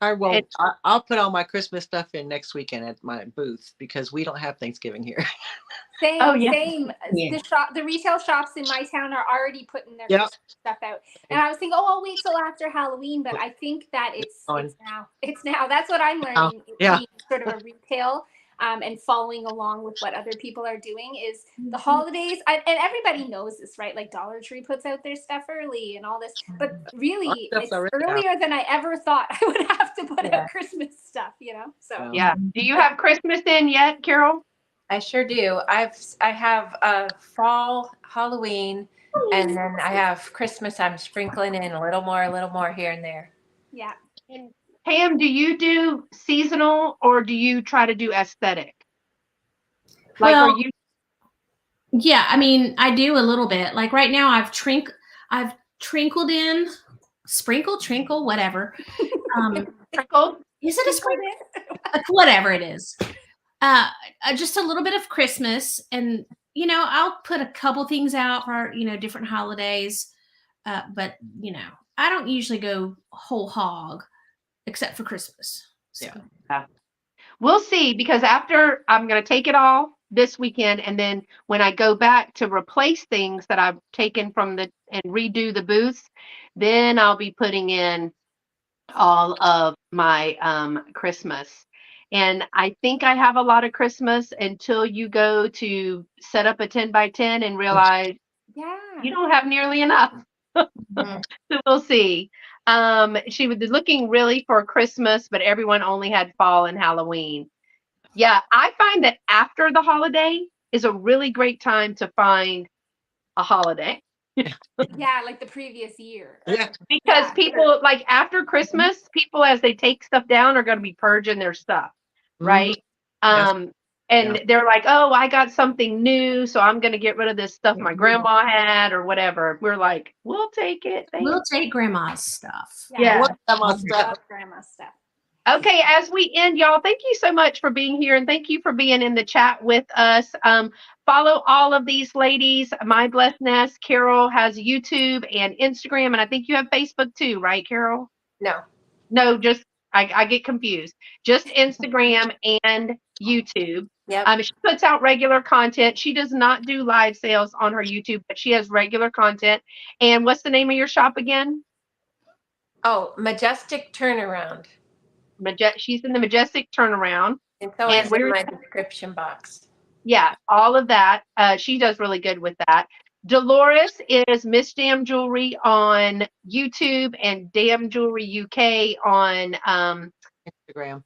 I won't. I'll put all my Christmas stuff in next weekend at my booth because we don't have Thanksgiving here. Same. Yeah. The retail shops in my town are already putting their Christmas stuff out. And I was thinking, I'll wait till after Halloween, but I think that it's now. It's now. That's what I'm learning. Being sort of a retail and following along with what other people are doing is the holidays. And everybody knows this, right? Like Dollar Tree puts out their stuff early and all this. But really, it's earlier than I ever thought I would have to put out Christmas stuff, So yeah. Do you have Christmas in yet, Carol? I sure do. I have a fall Halloween, and then I have Christmas. I'm sprinkling in a little more here and there. Yeah. And Pam, do you do seasonal or do you try to do aesthetic? Like, well, are you? Yeah, I mean, I do a little bit. Like right now, I've trickled in, trinkle, whatever. Trickle? Is it a sprinkle? Whatever it is. Just a little bit of Christmas, and I'll put a couple things out for different holidays, but I don't usually go whole hog except for Christmas. So. Yeah. We'll see, because after I'm going to take it all this weekend, and then when I go back to replace things that I've taken from and redo the booths, then I'll be putting in all of my Christmas. And I think I have a lot of Christmas until you go to set up a 10 by 10 and realize you don't have nearly enough. So we'll see. She was looking really for Christmas, but everyone only had fall and Halloween. Yeah, I find that after the holiday is a really great time to find a holiday. Yeah, like the previous year. Yeah. Because people, like after Christmas, people as they take stuff down are going to be purging their stuff, right? And they're like, oh, I got something new, so I'm going to get rid of this stuff my grandma had or whatever. We're like, we'll take it. We'll take grandma's stuff. Yeah. Grandma's stuff. Okay, as we end, y'all, thank you so much for being here, and thank you for being in the chat with us. Follow all of these ladies. My Blessed Nest, Carol has YouTube and Instagram, and I think you have Facebook too, right, Carol? No, just I get confused. Just Instagram and YouTube. Yeah. She puts out regular content. She does not do live sales on her YouTube, but she has regular content. And what's the name of your shop again? Oh, Majestic Turnaround. She's in the Majestic Turnaround. And so it's in my description box. Yeah, all of that. She does really good with that. Dolores is Miss Dam Jewelry on YouTube and Dam Jewelry UK on Instagram.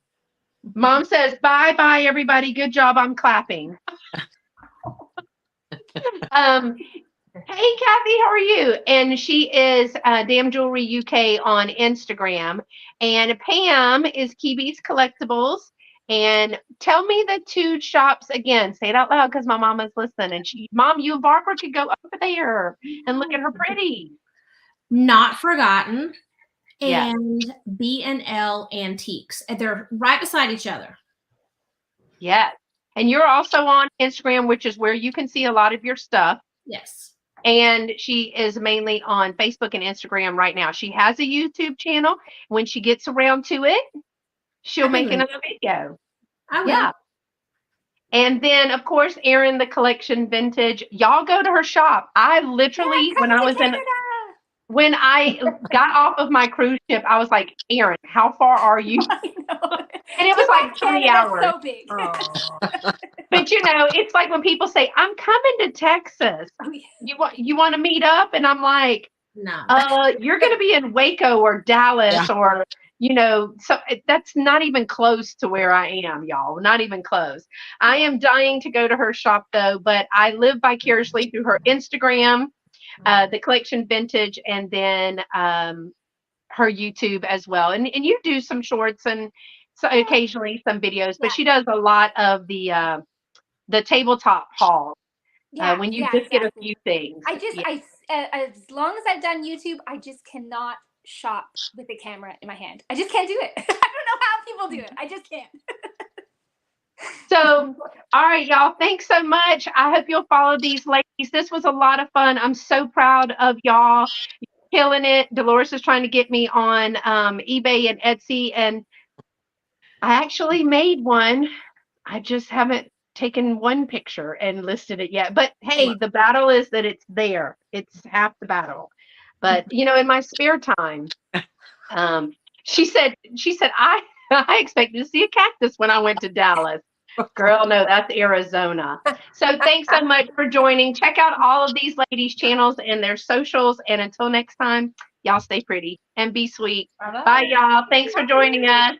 Mom says, bye, everybody. Good job. I'm clapping. Hey, Kathy, how are you? And she is Dam Jewelry UK on Instagram. And Pam is Kibi's Collectibles. And tell me the two shops again. Say it out loud because my mama's listening. And Mom, you and Barbara could go over there and look at her pretty. Not Forgotten Yeah. and B&L Antiques. And they're right beside each other. Yes. And you're also on Instagram, which is where you can see a lot of your stuff. Yes. And she is mainly on Facebook and Instagram right now. She has a YouTube channel. When she gets around to it, she'll make another video. I will. Yeah. And then, of course, Erin, the Collection Vintage. Y'all go to her shop. I literally, when I got off of my cruise ship, I was like, Erin, how far are you? I know. And it was like 3 hours. So big. But it's like when people say, I'm coming to Texas. Oh, yeah. You want to meet up? And I'm like, No. you're going to be in Waco or Dallas or, so that's not even close to where I am, y'all. Not even close. I am dying to go to her shop though, but I live vicariously through her Instagram, the Collection Vintage, and then her YouTube as well. And you do some shorts and so occasionally some videos, but she does a lot of the tabletop hauls. When you just get a few things. As long as I've done YouTube, I just cannot shop with a camera in my hand. I just can't do it. I don't know how people do it. I just can't. So, all right, y'all. Thanks so much. I hope you'll follow these ladies. This was a lot of fun. I'm so proud of y'all. You're killing it. Dolores is trying to get me on eBay and Etsy, and I actually made one. I just haven't taken one picture and listed it yet. But hey, the battle is that it's there. It's half the battle. But in my spare time, she said I expected to see a cactus when I went to Dallas. Girl, no, that's Arizona. So thanks so much for joining. Check out all of these ladies' channels and their socials. And until next time, y'all stay pretty and be sweet. Bye y'all. Thanks for joining us.